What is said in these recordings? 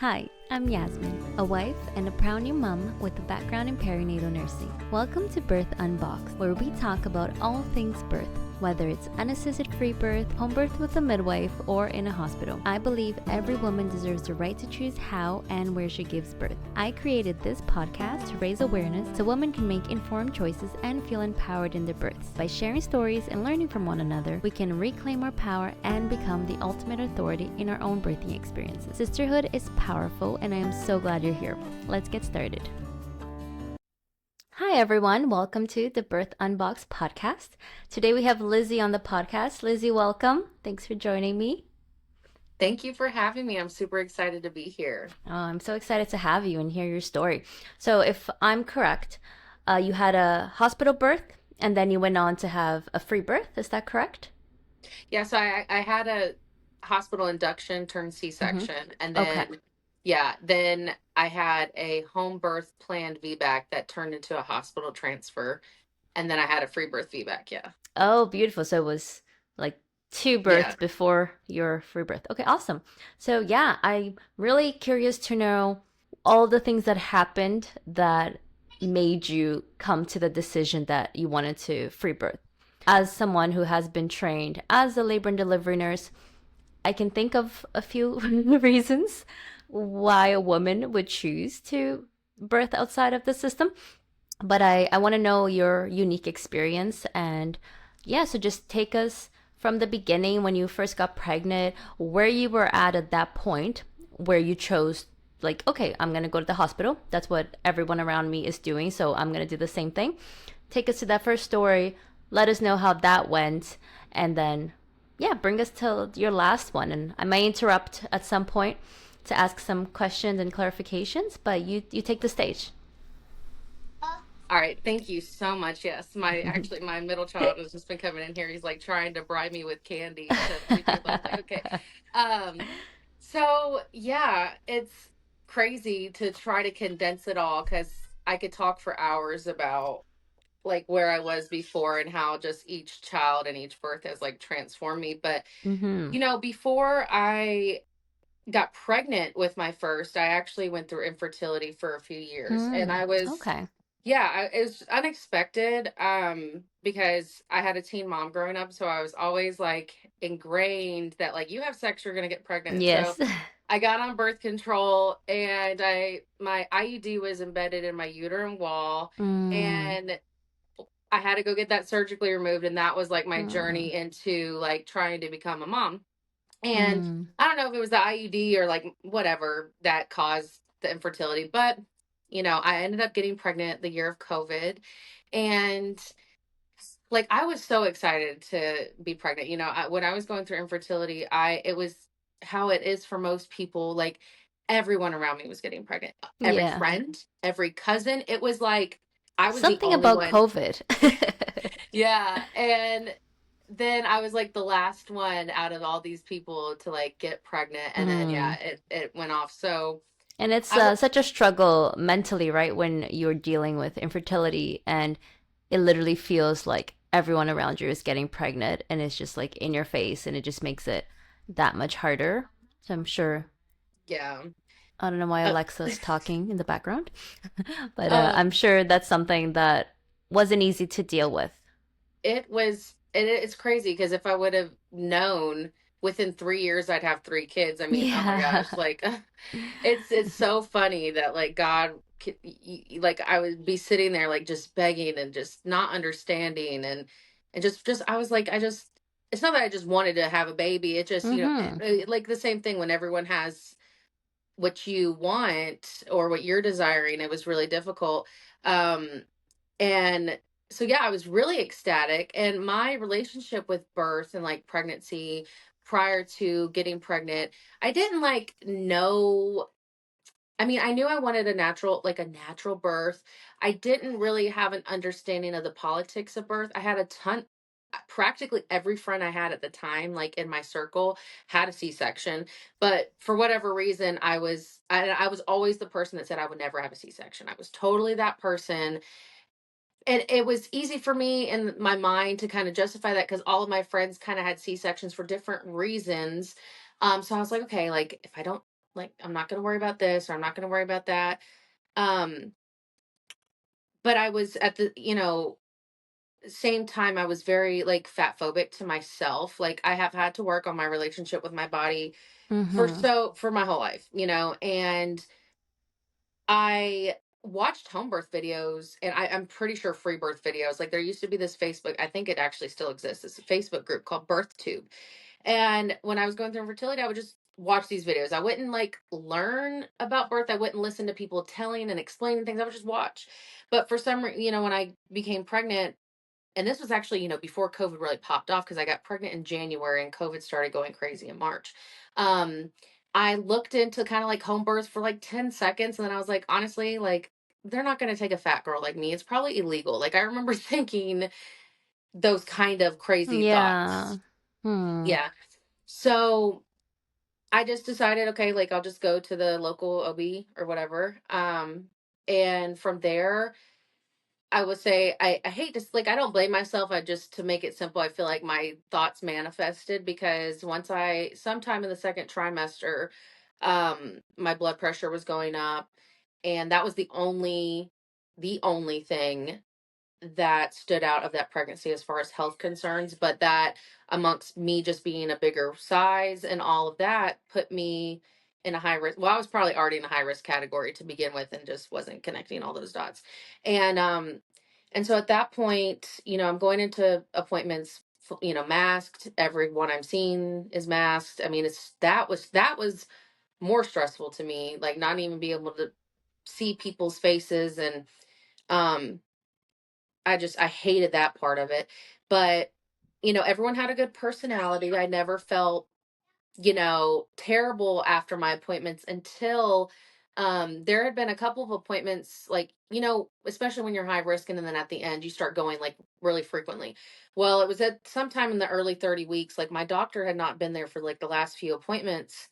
Hi, I'm Yasmin, a wife and a proud new mom with a background in perinatal nursing. Welcome to Birth Unboxed, where we talk about all things birth, whether it's unassisted free birth, home birth with a midwife, or in a hospital. I believe every woman deserves the right to choose how and where she gives birth. I created this podcast to raise awareness so women can make informed choices and feel empowered in their births. By sharing stories and learning from one another, we can reclaim our power and become the ultimate authority in our own birthing experiences. Sisterhood is powerful, and I am so glad you're here. Let's get started. Hi, everyone. Welcome to the Birth Unboxed podcast. Today we have Lizzy on the podcast. Lizzy, welcome. Thanks for joining me. Thank you for having me. I'm super excited to be here. Oh, I'm so excited to have you and hear your story. So, if I'm correct, you had a hospital birth and then you went on to have a free birth. Is that correct? Yeah, so I had a hospital induction turned Mm-hmm. C-section, and Okay. then I had a home birth planned VBAC that turned into a hospital transfer, and then I had a free birth VBAC. Yeah. Oh, beautiful. So it was like two births Yeah. before your free birth. Okay, awesome. So yeah, I'm really curious to know all the things that happened that made you come to the decision that you wanted to free birth. As someone who has been trained as a labor and delivery nurse, I can think of a few reasons why a woman would choose to birth outside of the system, but I want to know your unique experience. And yeah, so just take us from the beginning when you first got pregnant, where you were at that point where you chose, like, okay, I'm going to go to the hospital. That's what everyone around me is doing. So I'm going to do the same thing. Take us to that first story. Let us know how that went. And then, yeah, bring us to your last one. And I may interrupt at some point to ask some questions and clarifications, but you take the stage. All right. Thank you so much. Yes, my middle child has just been coming in here. He's like trying to bribe me with candy to let me do. I was like, okay. Um, so yeah, it's crazy to try to condense it all because I could talk for hours about like where I was before and how just each child and each birth has like transformed me. But Mm-hmm. before I got pregnant with my first, I actually went through infertility for a few years, and Mm, okay. it was unexpected because I had a teen mom growing up, so I was always like ingrained that like you have sex, you're gonna get pregnant. So Yes. I got on birth control, and I my IUD was embedded in my uterine wall, Mm, and I had to go get that surgically removed, and that was like my mm, journey into like trying to become a mom. And mm. I don't know if it was the IUD or like whatever that caused the infertility, but I ended up getting pregnant the year of COVID, and like I was so excited to be pregnant. When I was going through infertility, I it was how it is for most people. Like everyone around me was getting pregnant. Every Yeah. friend, every cousin. It was like I was the Something only about one. COVID. Yeah, and then I was like the last one out of all these people to like get pregnant, and then yeah, Mm. it went off. So And it's I w- such a struggle mentally, right? When you're dealing with infertility and it literally feels like everyone around you is getting pregnant and it's just like in your face and it just makes it that much harder. So I'm sure, yeah. I don't know why Uh, Alexa's talking in the background, but I'm um, sure that's something that wasn't easy to deal with. it's crazy because if I would have known within 3 years I'd have three kids. I mean, oh my Yeah. gosh, like it's so funny that like God, like I would be sitting there like just begging and just not understanding and just I was like I just it's not that I just wanted to have a baby. It just Mm-hmm. like the same thing when everyone has what you want or what you're desiring. It was really difficult. Um, and so, yeah, I was really ecstatic. And my relationship with birth and like pregnancy prior to getting pregnant, I didn't like know. I mean, I knew I wanted like a natural birth. I didn't really have an understanding of the politics of birth. I had a ton, practically every friend I had at the time, like in my circle, had a C-section. But for whatever reason, I was always the person that said I would never have a C-section. I was totally that person, and it was easy for me in my mind to kind of justify that because all of my friends kind of had C-sections for different reasons. So I was like, okay, like if I don't like, I'm not going to worry about this or I'm not going to worry about that. Um, but I was at the, same time, I was very like fat phobic to myself. Like, I have had to work on my relationship with my body Mm-hmm. for my whole life, and I watched home birth videos, and I'm pretty sure free birth videos. Like, there used to be this Facebook, I think it actually still exists. It's a Facebook group called Birth Tube. And when I was going through infertility, I would just watch these videos. I wouldn't like learn about birth. I wouldn't listen to people telling and explaining things. I would just watch. But for some reason, when I became pregnant, and this was actually, before COVID really popped off, because I got pregnant in January and COVID started going crazy in March. Um, I looked into kind of like home birth for like 10 seconds. And then I was like, honestly, like, they're not going to take a fat girl like me. It's probably illegal. Like, I remember thinking those kind of crazy thoughts. Yeah. Hmm. Yeah. So I just decided, okay, like, I'll just go to the local OB or whatever. And from there, I would say I hate to, like, I don't blame myself. I just, to make it simple, I feel like my thoughts manifested because once sometime in the second trimester, my blood pressure was going up, and that was the only thing that stood out of that pregnancy as far as health concerns. But that, amongst me just being a bigger size and all of that, put me in a high risk. Well, I was probably already in a high risk category to begin with and just wasn't connecting all those dots. And so at that point, I'm going into appointments, masked. Everyone I'm seeing is masked. I mean, that was more stressful to me, like, not even be able to see people's faces. And um I hated that part of it. But, everyone had a good personality. I never felt, terrible after my appointments until there had been a couple of appointments, like, especially when you're high risk and then at the end you start going like really frequently. Well, it was at sometime in the early 30 weeks, like my doctor had not been there for like the last few appointments.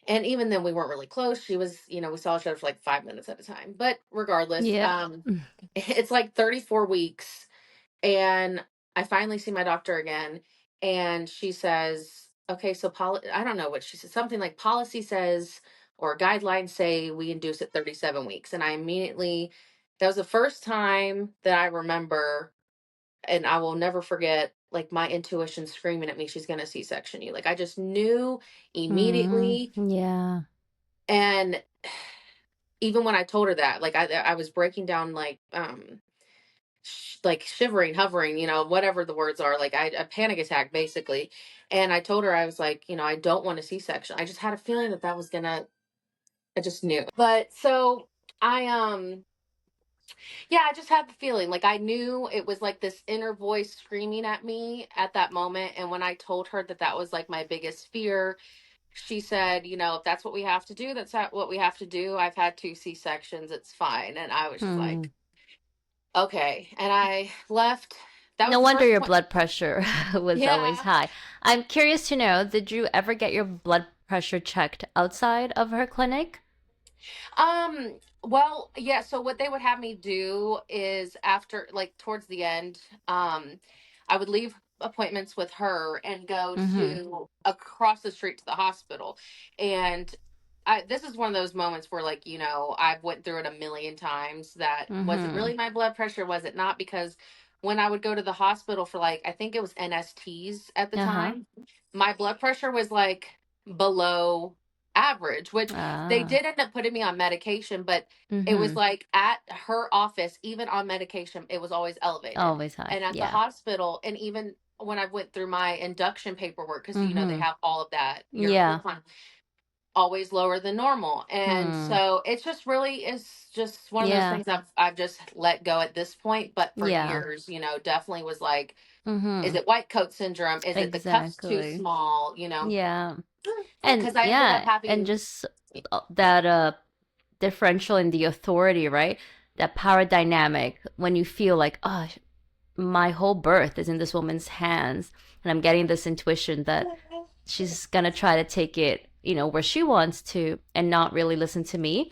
And even then we weren't really close. She was, we saw each other for like 5 minutes at a time. But regardless, Yep. it's like 34 weeks, and I finally see my doctor again, and she says, "Okay, so I don't know what she said. Something like policy says or guidelines say we induce at 37 weeks." And I immediately, that was the first time that I remember, and I will never forget, like, my intuition screaming at me, "She's gonna C-section you." Like, I just knew Mm. immediately. Yeah. And even when I told her that, like, I was breaking down, like, like shivering, hovering, whatever the words are, like, a panic attack basically. And I told her, I was like, I don't want a C-section. I just had a feeling that was gonna, I just knew. But so I, yeah, I just had the feeling, like, I knew it was like this inner voice screaming at me at that moment. And when I told her that was like my biggest fear, she said, if that's what we have to do, what we have to do. I've had two C-sections, it's fine. And I was just Hmm. like, okay. And I left. That was No the wonder first your appointment. blood pressure was always Yeah. high. I'm curious to know, did you ever get your blood pressure checked outside of her clinic? Well, yeah, so what they would have me do is, after, like, towards the end, I would leave appointments with her and go Mm-hmm. to across the street to the hospital. And this is one of those moments where, like, I've went through it a million times. That was it Mm-hmm. really my blood pressure? Was it not? Because when I would go to the hospital for, like, I think it was NSTs at the Uh-huh. time, my blood pressure was like below average, which they Ah. did end up putting me on medication. But it was Mm-hmm. like at her office, even on medication, it was always elevated. Always high. And at the Yeah. hospital, and even when I went through my induction paperwork, because they Mm-hmm. have all of that, your Yeah. glucose always lower than normal. And Hmm. so it's just really is just one of those Yeah. things I've just let go at this point. But for Yeah. years, definitely was like, is Mm-hmm. it white coat syndrome? Is it the cuffs too Exactly. small? Yeah. And Because I ended up yeah, and having, just that differential in the authority, right? That power dynamic when you feel like, oh, my whole birth is in this woman's hands, and I'm getting this intuition that she's gonna try to take it, where she wants to, and not really listen to me.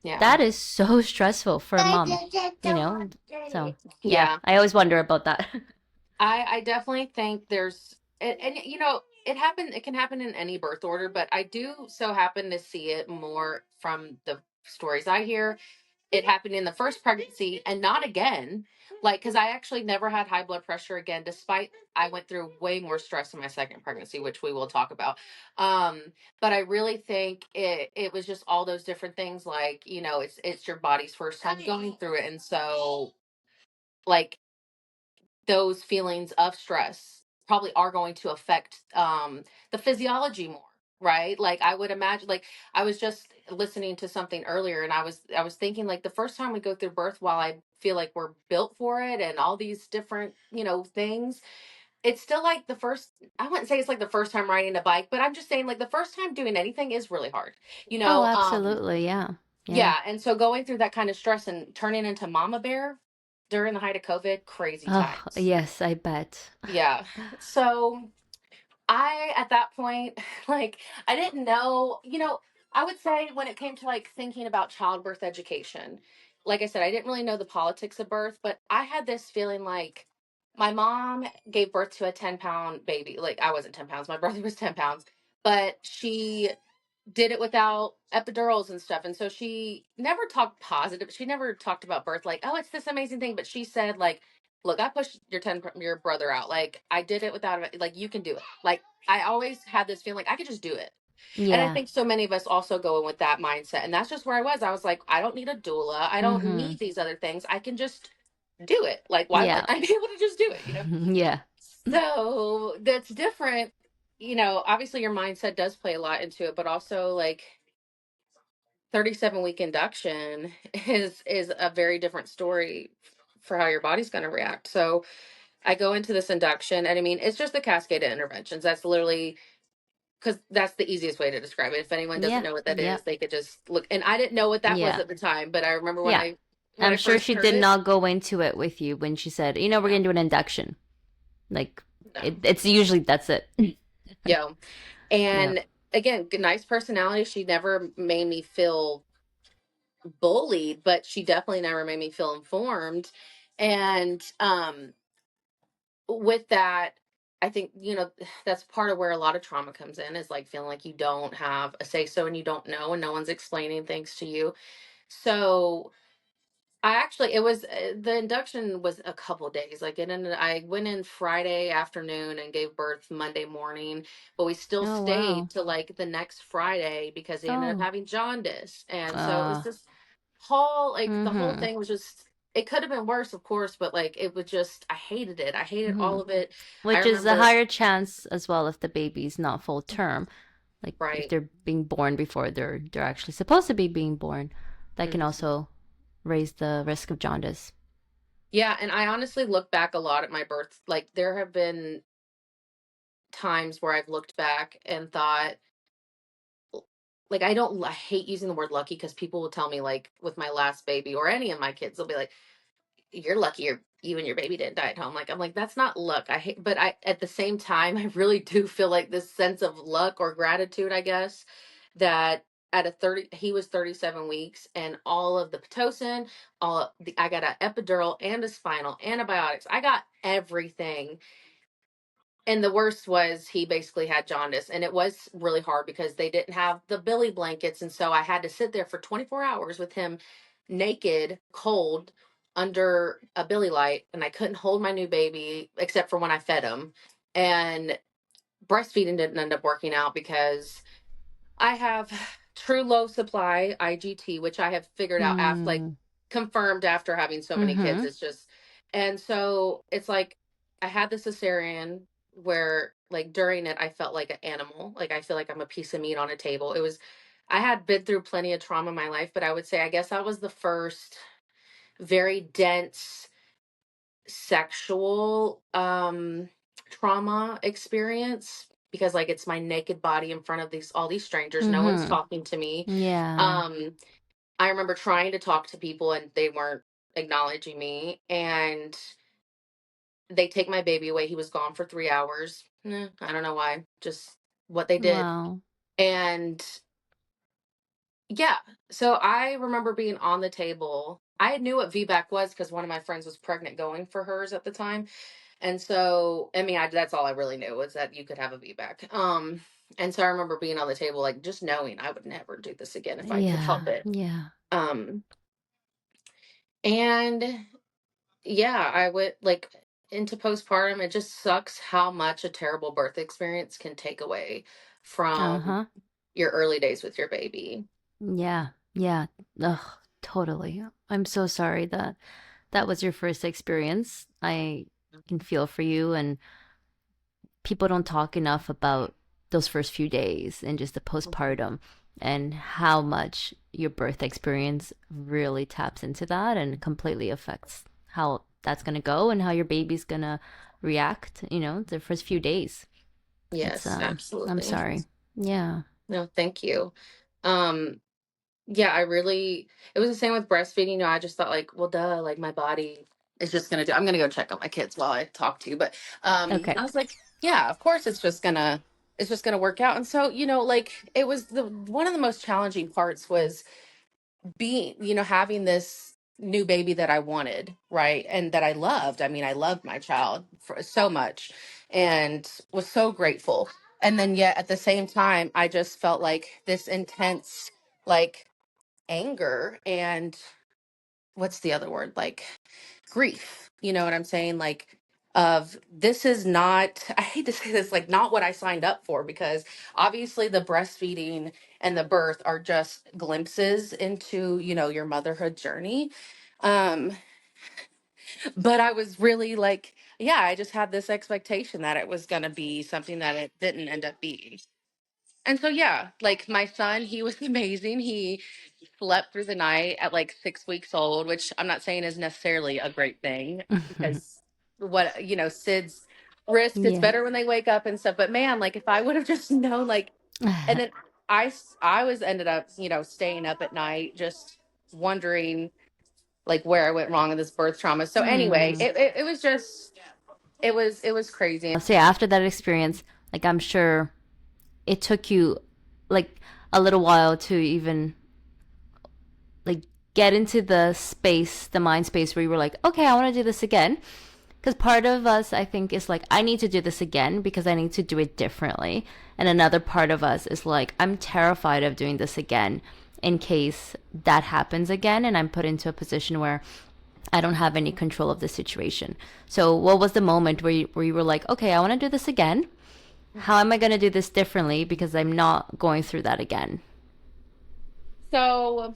yeah. That is so stressful for a mom, So yeah, Yeah. I always wonder about that. I definitely think there's, and it can happen in any birth order, but I do so happen to see it more from the stories I hear. It happened in the first pregnancy and not again. Like, because I actually never had high blood pressure again, despite I went through way more stress in my second pregnancy, which we will talk about. Um, but I really think it was just all those different things. Like, it's your body's first time going through it, and so like those feelings of stress probably are going to affect the physiology more, right? Like I would imagine, like I was just listening to something earlier, and I was thinking, like, the first time we go through birth, while I feel like we're built for it and all these different things, it's still like the first. I wouldn't say it's like the first time riding a bike, but I'm just saying, like, the first time doing anything is really hard, you Oh, know um absolutely. Yeah. Yeah. yeah, and so going through that kind of stress and turning into mama bear during the height of COVID, crazy Oh, times. yes, I bet. Yeah. So I, at that point, like, I didn't know, I would say when it came to like thinking about childbirth education, like I said, I didn't really know the politics of birth, but I had this feeling like my mom gave birth to a 10-pound baby. Like, I wasn't 10 pounds, my brother was 10 pounds, but she did it without epidurals and stuff. And so she never talked positive. She never talked about birth like, oh, it's this amazing thing. But she said, like, look, I pushed your brother out. Like, I did it without him. Like, you can do it. Like, I always had this feeling like I could just do it. And I Yeah. think so many of us also go in with that mindset. And that's just where I was. I was like, I don't need a doula. I don't Mm-hmm. need these other things. I can just do it. Like, why Yeah. wouldn't I be able to just do it? Yeah. So that's different. Obviously your mindset does play a lot into it, but also like 37-week induction is a very different story for how your body's going to react. So I go into this induction, and I mean, it's just the cascade of interventions. That's literally, because that's the easiest way to describe it. If anyone doesn't Yeah. know what that is, Yep. they could just look. And I didn't know what that was Yeah. at the time, but I remember when Yeah. I I'm sure first she heard did it. not go into it with you when she said, we're No, going to do an induction. Like, no. it's usually that's it. Yeah. Yeah. And again, nice personality. She never made me feel bullied, but she definitely never made me feel informed. And with that, I think, that's part of where a lot of trauma comes in, is like feeling like you don't have a say so, and you don't know, and no one's explaining things to you. So it was the induction was a couple days. Like, I went in Friday afternoon and gave birth Monday morning, but we still Oh, stayed wow. till like the next Friday because he ended up Oh. having jaundice. And so it was Uh, just the whole mm-hmm. thing was just, it could have been worse, of course, but like it was just, I hated it. I hated Mm-hmm. all of it. I Which is a remember, higher chance as well if the baby's not full term. Like if right. they're being born before they're actually supposed to be being born, that can Mhm. also raise the risk of jaundice. Yeah, and I honestly look back a lot at my birth. Like, there have been times where I've looked back and thought, like, I hate using the word lucky, because people will tell me, like, with my last baby or any of my kids, they'll be like, you're lucky you and your baby didn't die at home. Like, I'm like, that's not luck. I hate, but I, at the same time, I really do feel like this sense of luck or gratitude, I guess, that he was 37 weeks, and all of the Pitocin, I got an epidural and a spinal, antibiotics. I got everything. And the worst was, he basically had jaundice, and it was really hard because they didn't have the billy blankets, and so I had to sit there for 24 hours with him naked, cold, under a billy light, and I couldn't hold my new baby except for when I fed him. And breastfeeding didn't end up working out because I have true low supply IGT, which I have figured out after, like, Mm. confirmed after having so many kids. Mm-hmm. It's just, and so it's like I had the cesarean where, like, during it, I felt like an animal. Like, I feel like I'm a piece of meat on a table. I had been through plenty of trauma in my life, but I would say, I guess that was the first very dense sexual trauma experience, because, like, it's my naked body in front of all these strangers, no one's Mm-hmm. talking to me. Yeah. um I remember trying to talk to people, and they weren't acknowledging me, and they take my baby away. He was gone for 3 hours. I don't know why, just what they did. Wow. And yeah, so I remember being on the table. I knew what VBAC was because one of my friends was pregnant going for hers at the time. And so, I mean, that's all I really knew was that you could have a VBAC. And so I remember being on the table, like just knowing I would never do this again if I could help Yeah. it. Yeah. Um, and yeah, I would like into postpartum. It just sucks how much a terrible birth experience can take away from Uh-huh. your early days with your baby. Yeah. Yeah. Ugh, totally. I'm so sorry that that was your first experience. I can feel for you, and people don't talk enough about those first few days and just the Mhm. postpartum and how much your birth experience really taps into that and completely affects how that's going to go and how your baby's going to react, the first few days. It's Yes, I'm absolutely. sorry. Yeah. No, thank you. Um, Yeah, I really it was the same with breastfeeding. I just thought like, well, duh, like my body is just gonna do. I'm gonna go check on my kids while I talk to you. But Okay. I was like, yeah, of course it's just gonna work out. And so, like it was the one of the most challenging parts was being, having this new baby that I wanted, right? And that I loved. I mean, I loved my child for so much and was so grateful. And then yet at the same time, I just felt like this intense like anger and what's the other word, like grief, you know what I'm saying, like of this is not, I hate to say this, like not what I signed up for, because obviously the breastfeeding and the birth are just glimpses into, your motherhood journey. um but I was really like, yeah, I just had this expectation that it was going to be something that it didn't end up being. And so yeah, like my son, he was amazing. He slept through the night at like 6 weeks old, which I'm not saying is necessarily a great thing, because what, Sid's wrist, it's Yeah. better when they wake up and stuff. But man, like if I would have just known, like, and then I was ended up, staying up at night just wondering like where I went wrong in this birth trauma. So anyway, Hmm. it was just, it was crazy. So yeah, after that experience, like I'm sure it took you like a little while to even like get into the space, the mind space where you were like, okay, I want to do this again. Because part of us, I think, is like, I need to do this again because I need to do it differently. And another part of us is like, I'm terrified of doing this again in case that happens again and I'm put into a position where I don't have any control of the situation. So, what was the moment where you were like, okay, I want to do this again? How am I going to do this differently because I'm not going through that again? So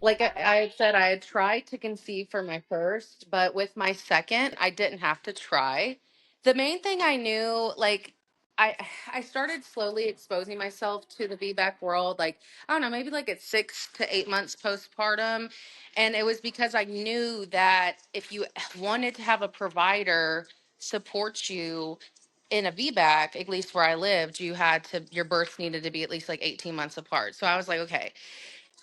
like I had said, I had tried to conceive for my first, but with my second, I didn't have to try. The main thing I knew, like, I I started slowly exposing myself to the VBAC world, like I don't know, maybe like at 6 to 8 months postpartum, and it was because I knew that if you wanted to have a provider support you in a VBAC, at least where I lived, your births needed to be at least like 18 months apart. So I was like, okay,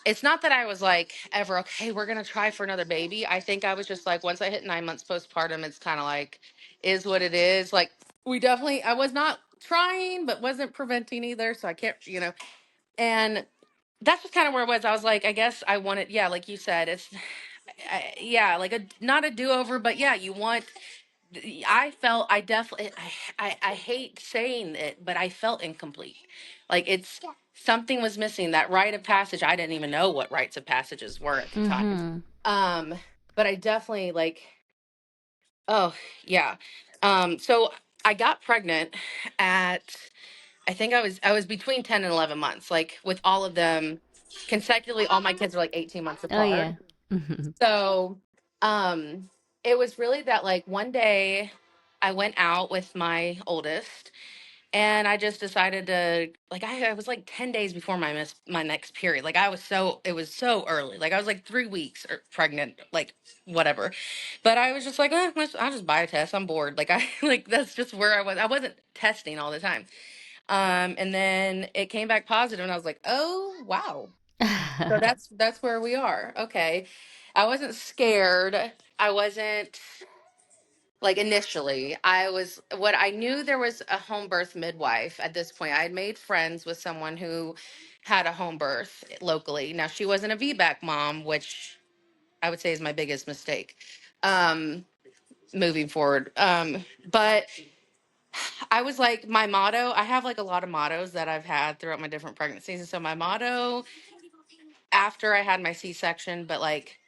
it's not that I was like ever, okay, we're gonna try for another baby. I think I was just like, once I hit 9 months postpartum, it's kind of like, is what it is. Like I was not trying, but wasn't preventing either. So I can't, and that's just kind of where it was. I was like, I guess I wanted, yeah, like you said, yeah, like not a do over, but yeah, you want. I felt I definitely I hate saying it, but I felt incomplete. Like it's something was missing. That rite of passage, I didn't even know what rites of passages were at the time. Mm-hmm. Um, but I definitely like, oh yeah. So I got pregnant at, I think I was between 10 and 11 months, like with all of them consecutively. All my kids were like 18 months Oh, apart. yeah. Mm-hmm. So, it was really that like one day I went out with my oldest and I just decided to like I was like 10 days before my next period. Like it was so early. Like I was like 3 weeks pregnant, like whatever. But I was just like, I'll just buy a test. I'm bored. Like I like that's just where I was. I wasn't testing all the time. And then it came back positive and I was like, oh wow. So that's where we are. Okay. I wasn't scared. I wasn't like initially. What I knew, there was a home birth midwife at this point. I had made friends with someone who had a home birth locally. Now she wasn't a VBAC mom, which I would say is my biggest mistake. Um moving forward. But I was like, my motto, I have like a lot of mottos that I've had throughout my different pregnancies. And so my motto after I had my C-section, but like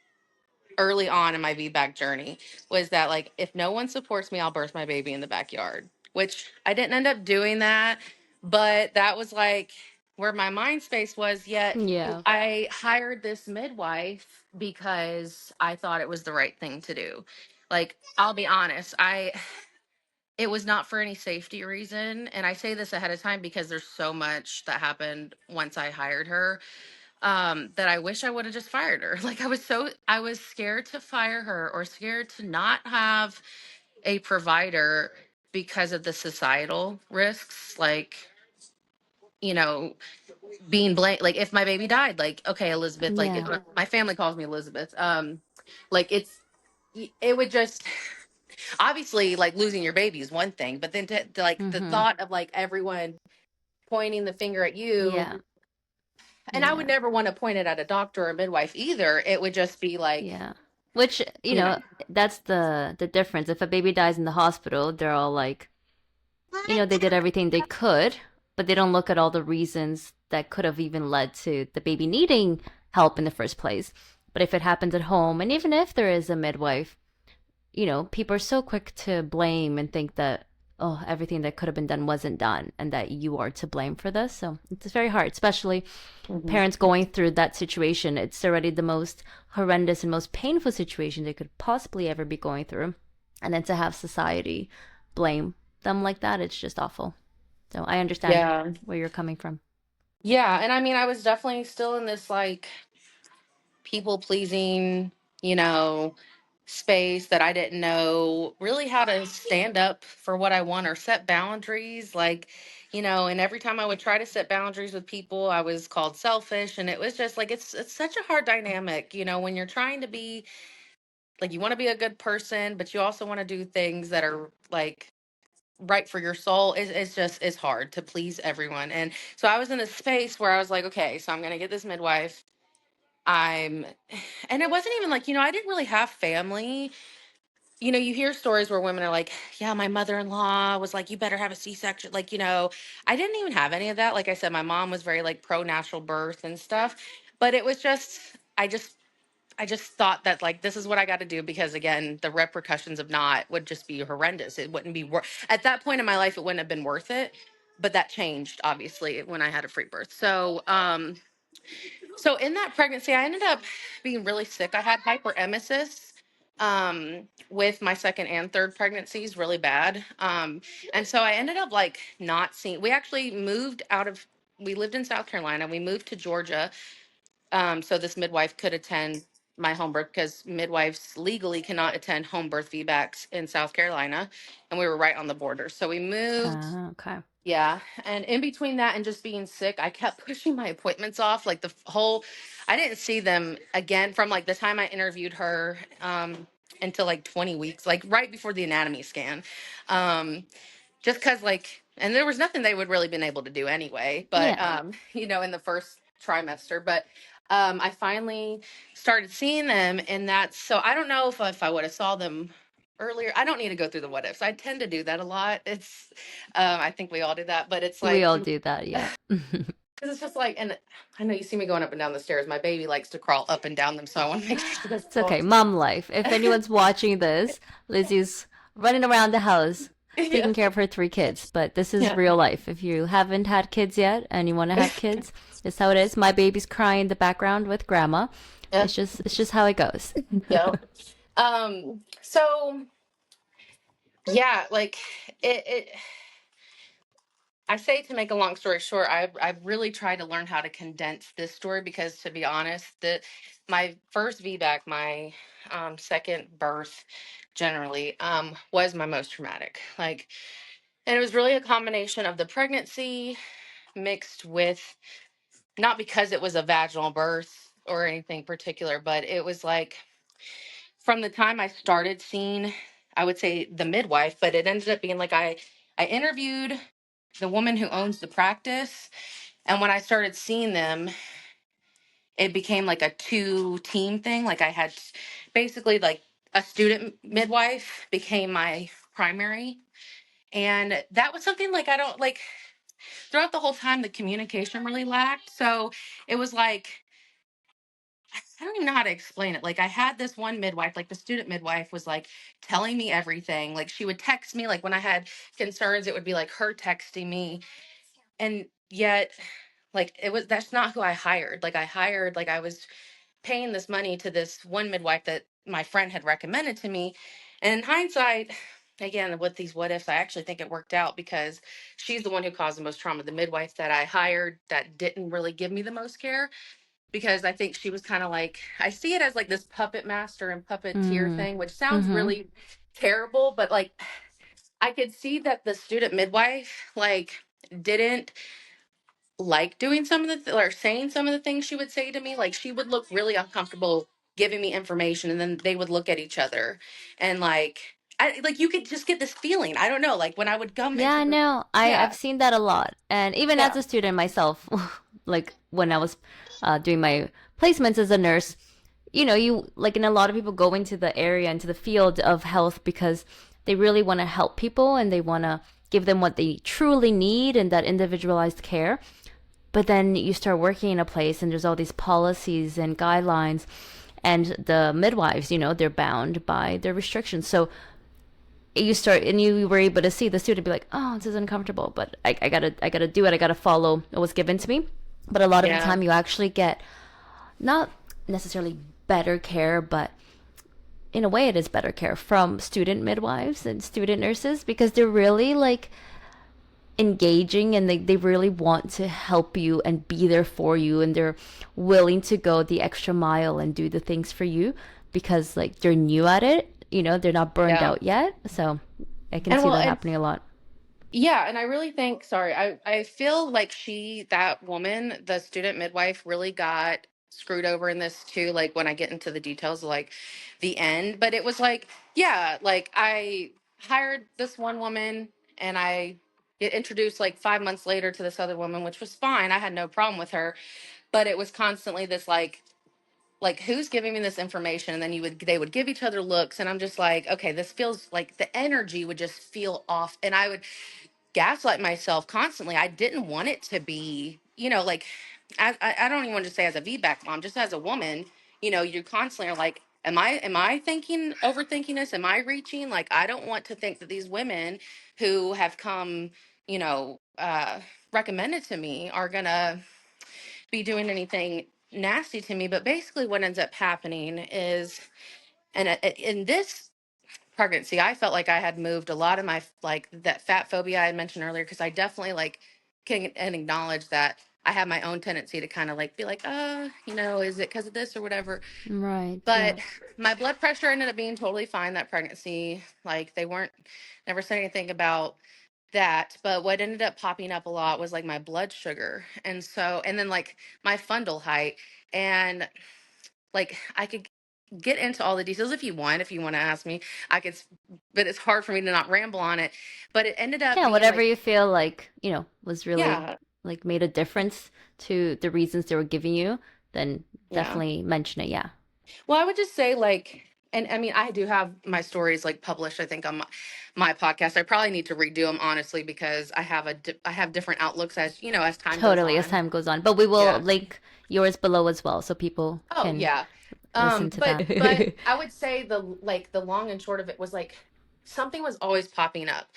early on in my VBAC journey, was that like, if no one supports me, I'll birth my baby in the backyard, which I didn't end up doing that. But that was like where my mind space was. Yet Yeah. I hired this midwife because I thought it was the right thing to do. Like, I'll be honest, it was not for any safety reason. And I say this ahead of time because there's so much that happened once I hired her, that I wish I would have just fired her. Like, I was scared to fire her or scared to not have a provider because of the societal risks. Like, you know, being blamed, like if my baby died, like, okay, Elizabeth, like Yeah. my family calls me Elizabeth. Like it would just, obviously, like losing your baby is one thing, but then to like the Mm-hmm. thought of like everyone pointing the finger at you. Yeah. And I would Yeah. never want to point it at a doctor or a midwife either. It would just be like, Yeah. Which, you know, that's the difference. If a baby dies in the hospital, they're all like, they did everything they could, but they don't look at all the reasons that could have even led to the baby needing help in the first place. But if it happens at home, and even if there is a midwife, people are so quick to blame and think that, oh, everything that could have been done wasn't done and that you are to blame for this. So it's very hard, especially mhm. parents going through that situation. It's already the most horrendous and most painful situation they could possibly ever be going through. And then to have society blame them like that, it's just awful. So I understand Yeah. where you're coming from. Yeah. And I mean, I was definitely still in this like people pleasing, you know, space that I didn't know really how to stand up for what I want or set boundaries. Like, and every time I would try to set boundaries with people, I was called selfish. And it was just like, it's such a hard dynamic, when you're trying to be like, you want to be a good person, but you also want to do things that are like right for your soul. It's just, it's hard to please everyone. And so I was in a space where I was like, okay, so I'm going to get this midwife. I'm, and it wasn't even like, I didn't really have family. You hear stories where women are like, yeah, my mother-in-law was like, you better have a C-section. Like, I didn't even have any of that. Like I said, my mom was very like pro natural birth and stuff, but it was just, I just thought that like, this is what I got to do because again, the repercussions of not would just be horrendous. It wouldn't be worth, at that point in my life, it wouldn't have been worth it. But that changed obviously when I had a free birth. So in that pregnancy, I ended up being really sick. I had hyperemesis with my second and third pregnancies, really bad. And so I ended up like not seeing. We actually moved out of. We lived in South Carolina. We moved to Georgia, so this midwife could attend my home birth because midwives legally cannot attend home birth VBACs in South Carolina, and we were right on the border. So we moved. Okay. Yeah. And in between that and just being sick, I kept pushing my appointments off. Like whole, I didn't see them again from like the time I interviewed her until like 20 weeks, like right before the anatomy scan. Um, just because like, and there was nothing they would really been able to do anyway, but, Yeah. in the first trimester. But I finally started seeing them. And that's, so I don't know if I would have saw them earlier. I don't need to go through the what ifs. I tend to do that a lot. I think we all do that, but it's We like, all do that, yeah. because it's just like, and I know you see me going up and down the stairs. My baby likes to crawl up and down them, so I want to make sure she doesn't It's fall. okay, mom life. If anyone's watching this, Lizzie's running around the house Yeah, taking care of her three kids, but this is yeah, real life. If you haven't had kids yet and you want to have kids, it's how it is. My baby's crying in the background with grandma. yeah, It's just how it goes. yeah. So yeah, like it I say, to make a long story short, I've really tried to learn how to condense this story because, to be honest, my first VBAC, my second birth, generally, was my most traumatic. Like, and it was really a combination of the pregnancy mixed with, not because it was a vaginal birth or anything particular, but it was like from the time I started seeing, I would say, the midwife, but it ended up being like I interviewed the woman who owns the practice, and when I started seeing them, it became like a two team thing. Like I had basically like a student midwife became my primary. And that was something like I don't like throughout the whole time the communication really lacked. So it was like I don't even know how to explain it. Like I had this one midwife, like the student midwife was like telling me everything. Like she would text me like when I had concerns, it would be like her texting me. And yet like it was that's not who I hired. Like I hired like I was paying this money to this one midwife that my friend had recommended to me. And in hindsight, again, with these what ifs, I actually think it worked out because she's the one who caused the most trauma. The midwife that I hired that didn't really give me the most care because I think she was kind of like, I see it as like this puppet master and puppeteer Mm. thing, which sounds Mm-hmm. really terrible, but like I could see that the student midwife like didn't like doing some of the or saying some of the things she would say to me. Like she would look really uncomfortable giving me information, and then they would look at each other, and like I like you could just get this feeling. I don't know, like when I would come Yeah, into I the know. yeah I've seen that a lot. And even as yeah a student myself, like when I was doing my placements as a nurse, you like, and a lot of people go into the area, into the field of health because they really want to help people and they want to give them what they truly need and that individualized care. But then you start working in a place and there's all these policies and guidelines, and the midwives, they're bound by their restrictions. So you start and you were able to see the student be like, oh, this is uncomfortable, but I gotta do it. I gotta follow what was given to me. But a lot of the yeah time you actually get not necessarily better care, but in a way it is better care from student midwives and student nurses because they're really like engaging, and they really want to help you and be there for you, and they're willing to go the extra mile and do the things for you because like they're new at it, they're not burned yeah out yet. So I can and see well that and happening a lot. yeah, and I really think, sorry, I feel like that woman, the student midwife, really got screwed over in this too. Like when I get into the details, like the end, but it was like, yeah, like I hired this one woman and I get introduced like 5 months later to this other woman, which was fine. I had no problem with her, but it was constantly this like who's giving me this information, and then they would give each other looks, and I'm just like, okay, this feels like the energy would just feel off, and I would gaslight myself constantly. I didn't want it to be, like I don't even want to say as a VBAC mom, just as a woman, you constantly are like, am I thinking overthinking this? Am I reaching? Like I don't want to think that these women who have come, you know, uh recommended to me are gonna be doing anything nasty to me. But basically what ends up happening is, and in this pregnancy, I felt like I had moved a lot of my like that fat phobia I had mentioned earlier, because I definitely like can and acknowledge that I have my own tendency to kind of like be like, is it because of this or whatever. Right. But Yeah. my blood pressure ended up being totally fine that pregnancy. Like they weren't never said anything about that. But what ended up popping up a lot was like my blood sugar. And then like my fundal height. And like I could get into all the details if you want to ask me. I could, but it's hard for me to not ramble on it. But it ended up Yeah, being whatever like, you feel like, was really yeah, like made a difference to the reasons they were giving you, then yeah. definitely mention it. Yeah. Well, I would just say like, and I mean, I do have my stories like published, I think, on my podcast. I probably need to redo them honestly because I have different outlooks as time goes Totally, as on. time goes on. But we will Yeah. link yours below as well so people Oh can yeah. listen to But that. I would say the long and short of it was like something was always popping up.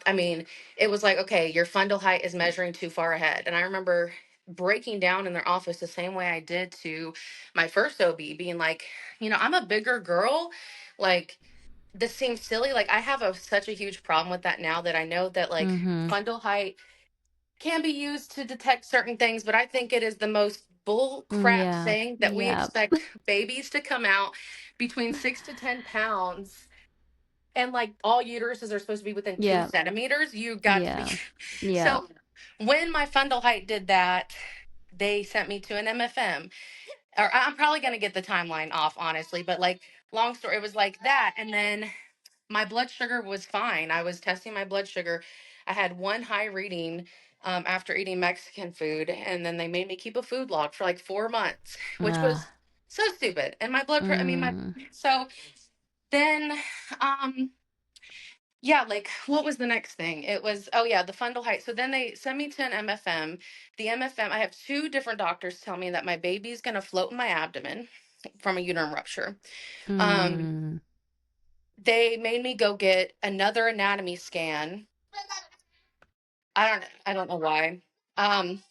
I mean, it was like, okay, your fundal height is measuring too far ahead. And I remember breaking down in their office the same way I did to my first OB, being like, I'm a bigger girl. Like this seems silly. Like I have such a huge problem with that now that I know that like Mm-hmm. fundal height can be used to detect certain things, but I think it is the most bull crap Yeah. thing that we Yeah. expect babies to come out between 6 to 10 pounds, and like all uteruses are supposed to be within two Yeah. centimeters. You got to be Yeah. Yeah. so. When my fundal height did that, they sent me to an MFM. Or I'm probably gonna get the timeline off, honestly, but like long story, it was like that, and then my blood sugar was fine. I was testing my blood sugar. I had one high reading after eating Mexican food, and then they made me keep a food log for like 4 months, which Uh, was so stupid. And my blood, I mean, my mm, so then, um, yeah, like what was the next thing? It was, oh yeah, the fundal height. So then they sent me to an MFM. The MFM, I have two different doctors tell me that my baby's going to float in my abdomen from a uterine rupture. Um, Mm. they made me go get another anatomy scan. I don't know why. Um,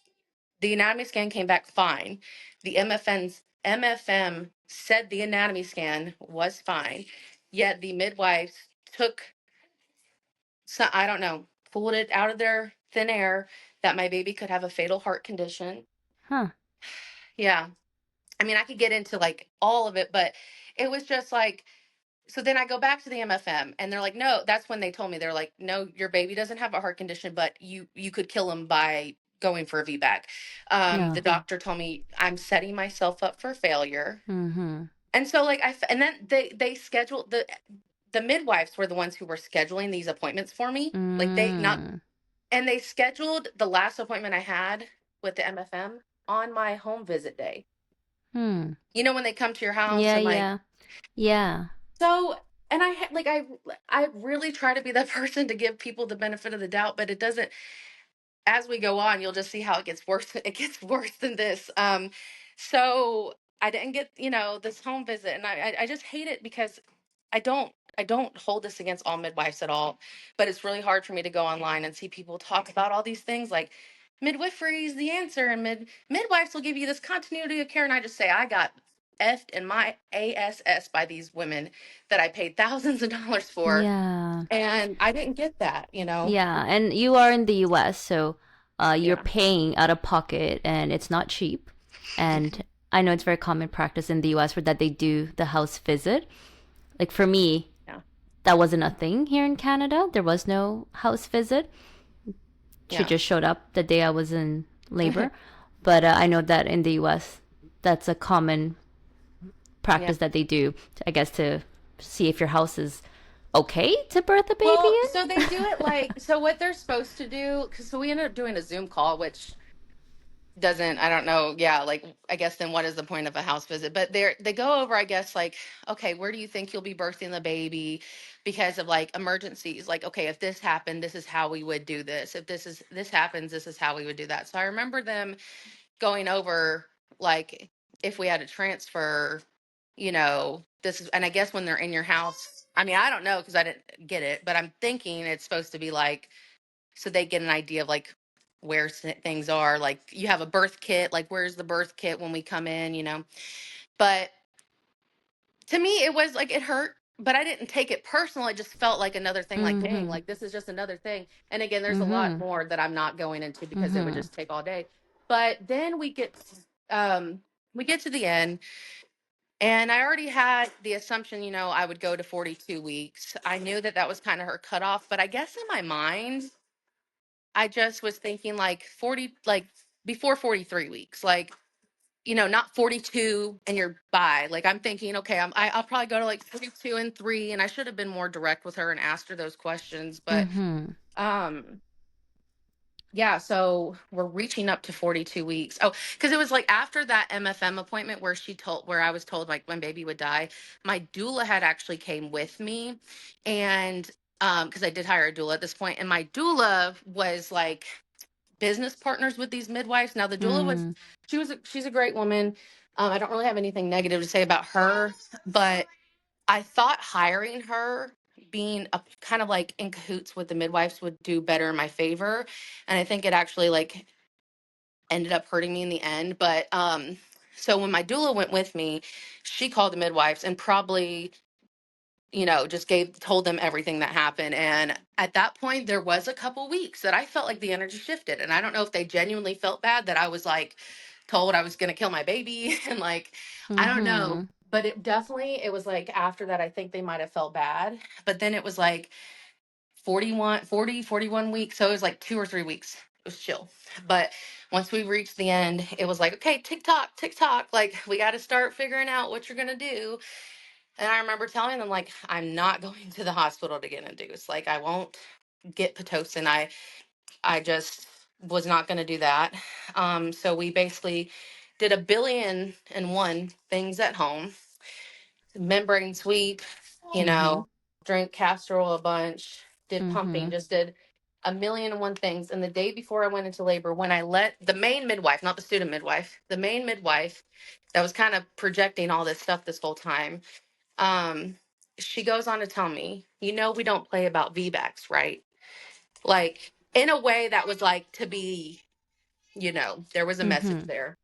the anatomy scan came back fine. The MFM said the anatomy scan was fine. Yet the midwives took, so I don't know, pulled it out of their thin air that my baby could have a fatal heart condition. Huh. Yeah. I mean, I could get into like all of it, but it was just like, so then I go back to the MFM and they're like, no, that's when they told me, they're like, no, your baby doesn't have a heart condition, but you could kill him by going for a VBAC. Yeah. The doctor told me I'm setting myself up for failure. Mm-hmm. And so like and then they scheduled the midwives were the ones who were scheduling these appointments for me. Like they not Mm. and they scheduled the last appointment I had with the MFM on my home visit day. Hmm. You know when they come to your house Yeah, and like yeah. Yeah. so and like I really try to be that person to give people the benefit of the doubt, but it doesn't, as we go on, you'll just see how it gets worse. It gets worse than this. So I didn't get, this home visit, and I just hate it because I don't hold this against all midwives at all, but it's really hard for me to go online and see people talk about all these things like midwifery is the answer, and midwives will give you this continuity of care, and I just say I got effed in my ass by these women that I paid thousands of dollars for, Yeah. and I didn't get that. Yeah. And you are in the US, so you're Yeah. paying out of pocket and it's not cheap. And I know it's very common practice in the US for that they do the house visit. Like for me, Yeah. that wasn't a thing here in Canada. There was no house visit. She Yeah. just showed up the day I was in labor. But I know that in the US, that's a common Yeah. practice that they do, I guess, to see if your house is okay to birth a baby Well, so they do it in. like, so what they're supposed to do, because so we ended up doing a Zoom call, which doesn't, I don't know. Yeah. Like, I guess then what is the point of a house visit? But they go over, I guess, like, okay, where do you think you'll be birthing the baby because of like emergencies? Like, okay, if this happened, this is how we would do this. If this happens, this is how we would do that. So I remember them going over like if we had a transfer, this is, and I guess when they're in your house, I mean, I don't know because I didn't get it, but I'm thinking it's supposed to be like, so they get an idea of like where things are. Like you have a birth kit, like where's the birth kit when we come in. But to me, it was like it hurt, but I didn't take it personal. It just felt like another thing, like, dang, Mm-hmm. like this is just another thing. And again, there's a lot Mm-hmm. more that I'm not going into because it would Mm-hmm. just take all day. But then um, we get to the end. And I already had the assumption, I would go to 42 weeks. I knew that that was kind of her cutoff, but I guess in my mind, I just was thinking like 40, like before 43 weeks, like, not 42 and you're by. Like I'm thinking, okay, I'll probably go to like 42 and 3. And I should have been more direct with her and asked her those questions. But Mm-hmm. um, yeah, so we're reaching up to 42 weeks. Oh, because it was like after that MFM appointment where I was told like my baby would die, my doula had actually came with me. And because I did hire a doula at this point, and my doula was like business partners with these midwives. Now the doula was Mm. she's a great woman. I don't really have anything negative to say about her, but I thought hiring her, being a kind of like in cahoots with the midwives, would do better in my favor. And I think it actually like ended up hurting me in the end. But so when my doula went with me, she called the midwives and probably, just told them everything that happened. And at that point, there was a couple weeks that I felt like the energy shifted. And I don't know if they genuinely felt bad that I was like told I was going to kill my baby. And like, I don't know. Mm-hmm. But it was like after that, I think they might have felt bad. But then it was like 41 weeks. So it was like 2 or 3 weeks. It was chill. But once we reached the end, it was like, okay, tick tock, tick tock. Like, we got to start figuring out what you're going to do. And I remember telling them, like, I'm not going to the hospital to get induced. Like, I won't get Pitocin. I just was not going to do that. So we basically did 1,000,000,001 things at home. Membrane sweep, you Mm-hmm. know, drank castor oil a bunch, did Mm-hmm. pumping, just did a million and one things. And the day before I went into labor, when I let the main midwife, not the student midwife, the main midwife that was kind of projecting all this stuff this whole time, um, she goes on to tell me, we don't play about VBACs, right? Like in a way that was like to be, there was a message Mm-hmm. there.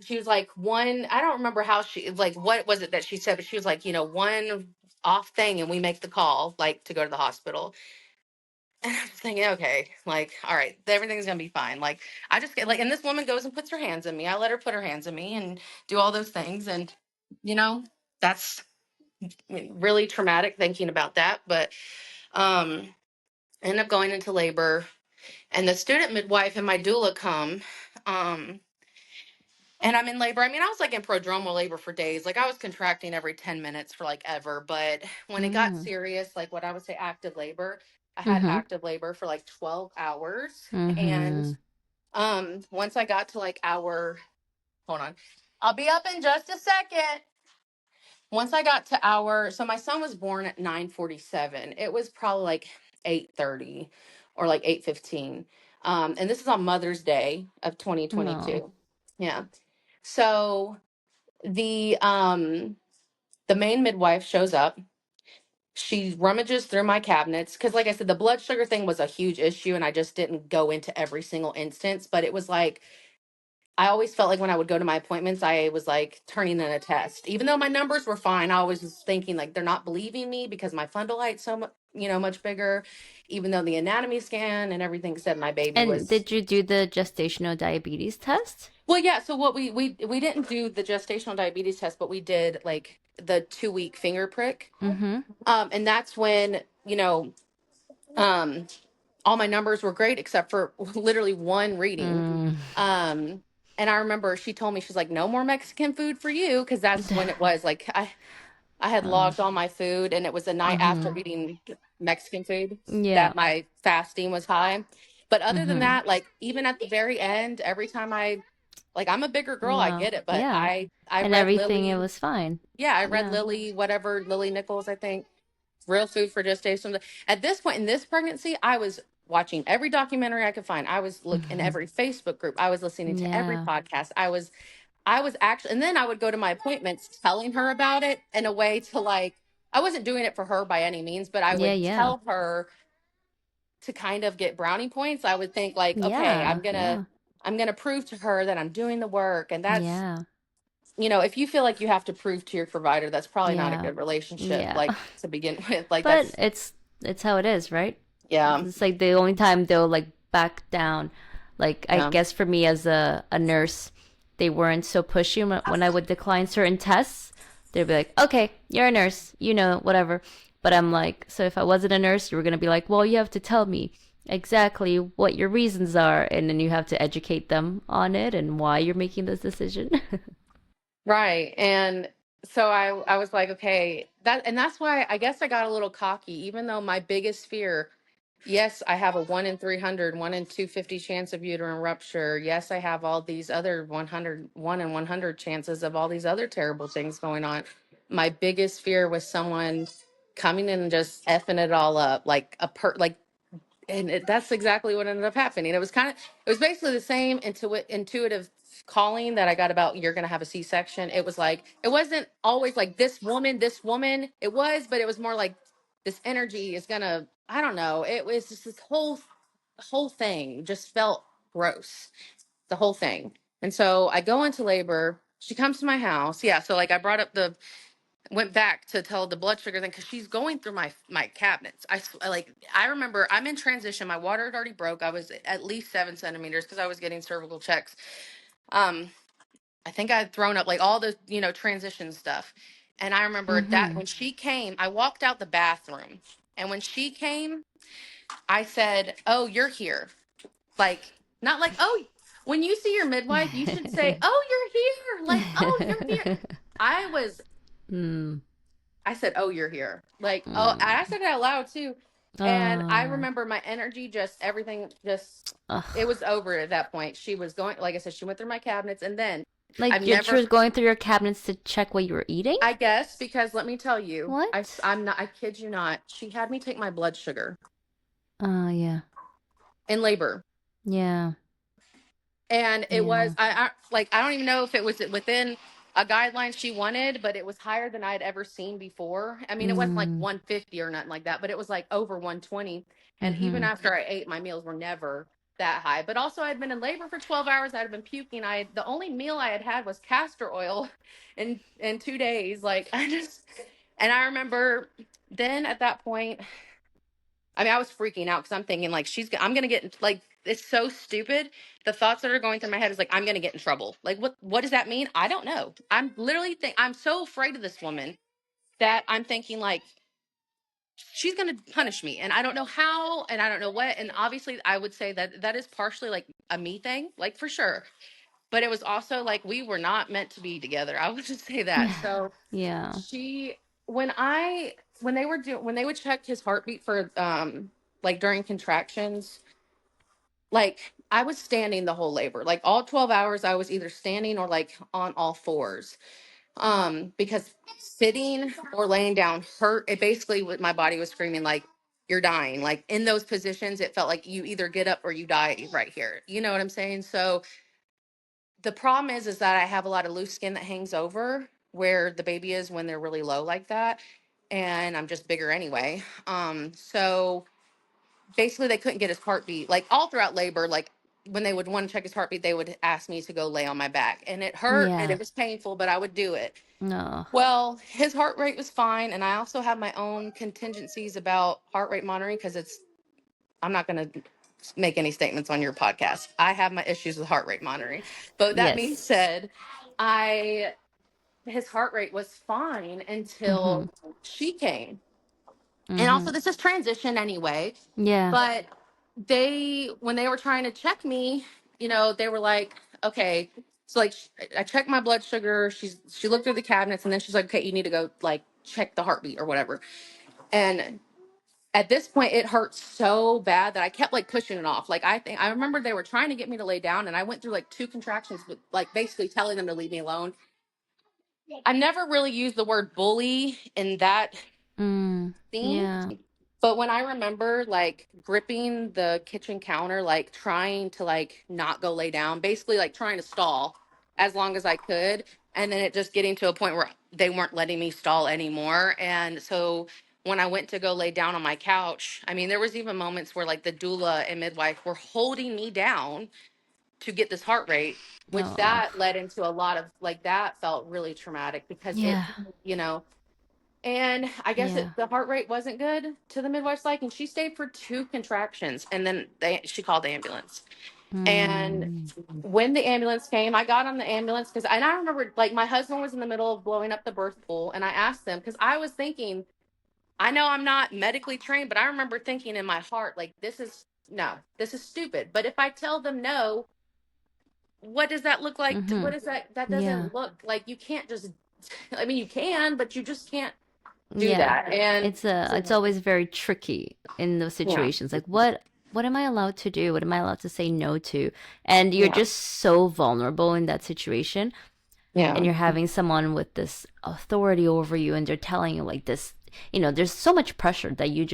She was like, I don't remember how like, what was it that she said, but she was like, one off thing and we make the call, like to go to the hospital. And I was thinking, okay, like, all right, everything's gonna be fine. Like, I just get like, and this woman goes and puts her hands on me. I let her put her hands on me and do all those things. And, you know, that's really traumatic thinking about that. But um, I ended up going into labor and the student midwife and my doula come. Um, And I'm in labor. I mean, I was like in prodromal labor for days. Like I was contracting every 10 minutes for like ever. But when it got Mm-hmm. serious, like what I would say active labor, I had Mm-hmm. active labor for like 12 hours. And Mm-hmm. once I got to like hold on. I'll be up in just a second. Once I got to so my son was born at 9:47. It was probably like 8:30 or like 8:15. And this is on Mother's Day of No. 2022. Yeah. So the main midwife shows up. She rummages through my cabinets because, like I said, the blood sugar thing was a huge issue, and I just didn't go into every single instance. But it was like I always felt like when I would go to my appointments, I was like turning in a test, even though my numbers were fine. I always was thinking like they're not believing me because my fundalite's so much, much bigger, even though the anatomy scan and everything said my baby And was. did you do the gestational diabetes test? Well, yeah. So what we didn't do the gestational diabetes test, but we did like the 2-week finger prick. Mm-hmm. And that's when, um, all my numbers were great except for literally one reading. Mm. Um, and I remember she told me, she's like, no more Mexican food for you. Cause that's when it was like, I had Um, logged all my food and it was the night mm-hmm. after eating Mexican food Yeah. that my fasting was high. But other than Mm-hmm. that, like even at the very end, every time I'm a bigger girl, I Wow. get it, but Yeah. I And read everything, it Lily. was fine. Yeah, I read Yeah. Lily, whatever, Lily Nichols, I think. Real Food for Gestation. At this point in this pregnancy, I was watching every documentary I could find. I was look in every Facebook group. I was listening to every Yeah. podcast. I was actually, and then I would go to my appointments telling her about it in a way to like, I wasn't doing it for her by any means, but I Yeah, would yeah. tell her to kind of get brownie points. I would think like, okay, Yeah. Yeah. I'm gonna prove to her that I'm doing the work, and that's Yeah. if you feel like you have to prove to your provider, that's probably not a Yeah. good relationship, Yeah. like to begin with. Like But that's it's how it is, right? yeah, It's like the only time they'll like back down. Like I yeah. guess for me as a nurse, they weren't so pushy when I would decline certain tests. They'd be like, "Okay, you're a nurse, whatever." But I'm like, so if I wasn't a nurse, you were gonna be like, "Well, you have to tell me exactly what your reasons are, and then you have to educate them on it and why you're making this decision." Right. And so I was like, okay, that's why I guess I got a little cocky, even though my biggest fear, yes, I have a 1 in 300, 1 in 250 chance of uterine rupture. Yes, I have all these other 1 in 100 chances of all these other terrible things going on. My biggest fear was someone coming in and just effing it all up, like like, and that's exactly what ended up happening. It was basically the same intuitive calling that I got about you're going to have a C-section. It was like, it wasn't always like this woman. It was, but it was more like this energy is going to, I don't know. It was just this whole thing just felt gross, the whole thing. And so I go into labor. She comes to my house. Yeah. So like I brought up went back to tell the blood sugar thing because she's going through my cabinets. I remember I'm in transition. My water had already broke. I was at least 7 centimeters because I was getting cervical checks. Um, I think I had thrown up like all the transition stuff. And I remember that Mm-hmm. when she came, I walked out the bathroom, and when she came, I said, "Oh, you're here." Like not like, "Oh, when you see your midwife, you should say, 'Oh, you're here.'" Like, "Oh, you're here." I was mm, I said, "Oh, you're here." Like, oh, I mm. said it out loud too. And I Oh. remember my energy, everything, it Ugh. was over at that point. She was going, like I said, she went through my cabinets. And then I've Like you're never, just going through your cabinets to check what you were eating? I guess, because let me tell you, What? I'm not, I kid you not, she had me take my blood sugar Oh, yeah. in labor. Yeah. And it was, Yeah. I don't even know if it was within a guideline she wanted, but it was higher than I'd ever seen before. I mean, it wasn't like Mm. 150 or nothing like that, but it was like over 120. And even Mm-hmm. after I ate, my meals were never that high. But also, I'd been in labor for 12 hours. I'd been puking. The only meal I had had was castor oil in 2 days. Like, and I remember then at that point, I mean, I was freaking out because I'm thinking like I'm gonna get like it's so stupid. The thoughts that are going through my head is like I'm gonna get in trouble. Like what does that mean? I don't know. I'm so afraid of this woman that I'm thinking like she's gonna punish me, and I don't know how, and I don't know what. And obviously, I would say that that is partially like a me thing, like for sure. But it was also like we were not meant to be together. I would just say that. So Yeah. she when I when they would check his heartbeat for like during contractions, like I was standing the whole labor. Like all 12 hours I was either standing or like on all fours. Because sitting or laying down hurt. It basically what my body was screaming like you're dying. Like in those positions it felt like you either get up or you die right here. You know what I'm saying? So the problem is that I have a lot of loose skin that hangs over where the baby is when they're really low like that. And I'm just bigger anyway. So basically they couldn't get his heartbeat. Like all throughout labor, like when they would want to check his heartbeat, they would ask me to go lay on my back. And it hurt and Yeah. it was painful, but I would do it. No. Well, his heart rate was fine. And I also have my own contingencies about heart rate monitoring because I'm not going to make any statements on your podcast. I have my issues with heart rate monitoring. But that being Yes. said, I his heart rate was fine Mm-hmm. until she came. And Mm-hmm. also this is transition anyway. Yeah. But when they were trying to check me, they were like, okay, so like I checked my blood sugar. She looked through the cabinets and then she's like, okay, you need to go like check the heartbeat or whatever. And at this point it hurt so bad that I kept like pushing it off. Like I remember they were trying to get me to lay down and I went through like two contractions with like basically telling them to leave me alone. I never really used the word bully in that Mm. scene, Yeah. but when I remember like gripping the kitchen counter, like trying to like not go lay down, basically like trying to stall as long as I could, and then it just getting to a point where they weren't letting me stall anymore. And so when I went to go lay down on my couch, I mean, there was even moments where like the doula and midwife were holding me down to get this heart rate, which Oh. that led into a lot of like that felt really traumatic because Yeah. you know, and I guess Yeah. the heart rate wasn't good to the midwife's liking. She stayed for two contractions and then she called the ambulance. And Mm. when the ambulance came, I got on the ambulance and I remember like my husband was in the middle of blowing up the birth pool. And I asked them because I was thinking, I know I'm not medically trained, but I remember thinking in my heart, like, this is stupid. But if I tell them no, what does that look like? Mm-hmm. What is that? That Yeah. doesn't look like you can't just, I mean, you can, but you just can't do Yeah. that. And It's always very tricky in those yeah, situations. Like what am I allowed to do? What am I allowed to say no to? And you're yeah, just so vulnerable in that situation. And yeah, you're having someone with this authority over you and they're telling you like this, there's so much pressure that you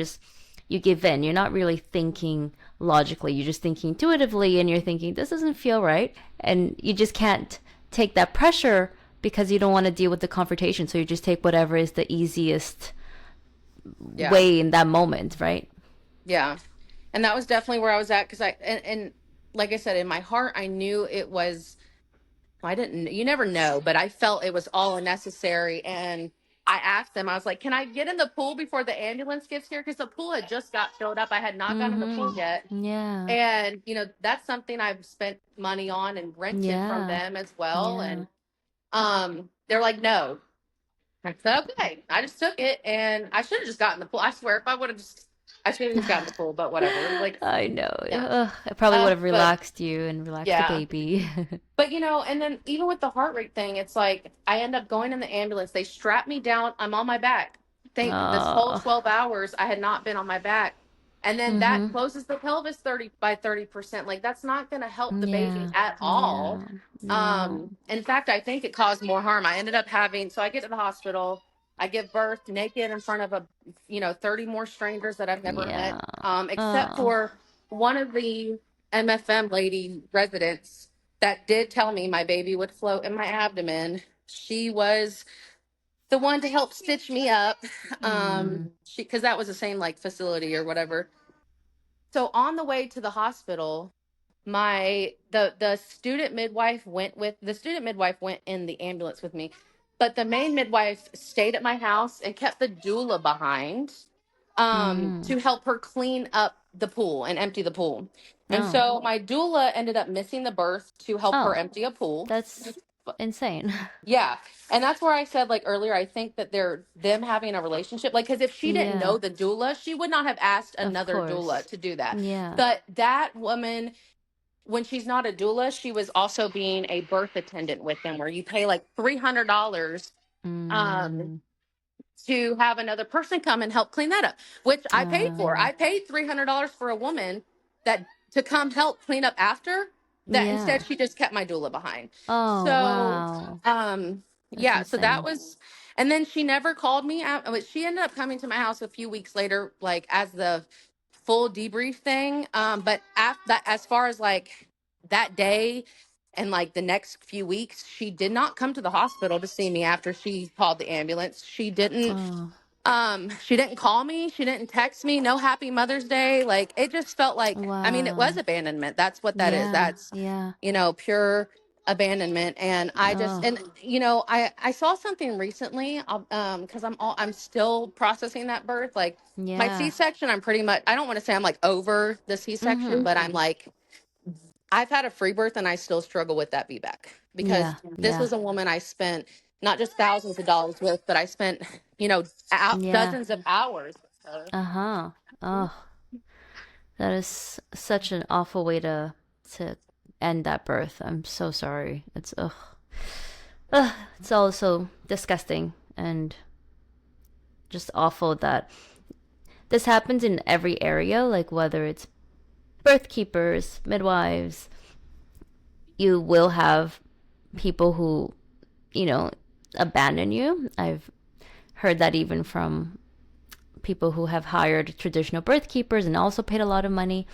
give in. You're not really thinking logically. You're just thinking intuitively and you're thinking this doesn't feel right. And you just can't take that pressure because you don't want to deal with the confrontation. So you just take whatever is the easiest yeah, way in that moment, right? yeah. And that was definitely where I was at because and like I said, in my heart, I knew it was. I didn't. You never know, but I felt it was all unnecessary. And I asked them. I was like, "Can I get in the pool before the ambulance gets here?" Because the pool had just got filled up. I had not gotten in the pool Mm-hmm. yet, Yeah. and that's something I've spent money on and rented from Yeah. them as well. Yeah. And they're like, "No." I said, okay. I just took it and I should have just gotten the pool. I swear, if I would have I should have just gotten the pool, but whatever. Like, I know. yeah. Ugh, it probably would have But relaxed you and relaxed the yeah. baby. But, and then even with the heart rate thing, it's like I end up going in the ambulance. They strap me down. I'm on my back. Think this whole Oh. 12 hours, I had not been on my back. And then that Mm-hmm. closes the pelvis 30%. Like that's not going to help the baby Yeah. at all. Yeah. No. In fact, I think it caused more harm. I ended up having, so I get to the hospital, I give birth naked in front of 30 more strangers that I've never met, Yeah. except Oh. for one of the MFM lady residents that did tell me my baby would float in my abdomen. She was the one to help stitch me up. Mm. Because that was the same like facility or whatever. So on the way to the hospital, the student midwife went in the ambulance with me, but the main midwife stayed at my house and kept the doula behind Mm. to help her clean up the pool and empty the pool. And Oh. so my doula ended up missing the birth to help her Oh. empty a pool. That's insane. Yeah. And that's where I said, like earlier, I think that they're them having a relationship. Like, because if she didn't Yeah. know the doula, she would not have asked Of another doula course. to do that. Yeah. But that woman, when she's not a doula, she was also being a birth attendant with them, where you pay like $300 um, Mm. to have another person come and help clean that up, which I paid for. Oh. I paid $300 for a woman that to come help clean up after that. Yeah. Instead, she just kept my doula behind. Oh, So, wow. That's yeah, so that insane. was, and then she never called me out. She ended up coming to my house a few weeks later, like as the full debrief thing. But after that, as far as like that day and like the next few weeks, she did not come to the hospital to see me after she called the ambulance. Oh, She didn't call me, she didn't text me, no happy Mother's Day. Like it just felt like, I mean, it was wow. abandonment. That's what that is. Yeah. That's, Yeah. pure abandonment. And I just, Oh, and I saw something recently, because I'm still processing that birth. Like my yeah. C-section, I'm pretty much, I don't want to say I'm like over the C-section, Mm-hmm. but I'm like, I've had a free birth and I still struggle with that VBAC because Yeah. this Yeah. was a woman I spent not just thousands of dollars with, but I spent, Yeah. dozens of hours with her. Uh-huh. Oh, that is such an awful way to end that birth. I'm so sorry. It's ugh. Ugh. It's also disgusting and just awful that this happens in every area, like whether it's birth keepers, midwives, you will have people who, you know, abandon you. I've heard that even from people who have hired traditional birth keepers and also paid a lot of money.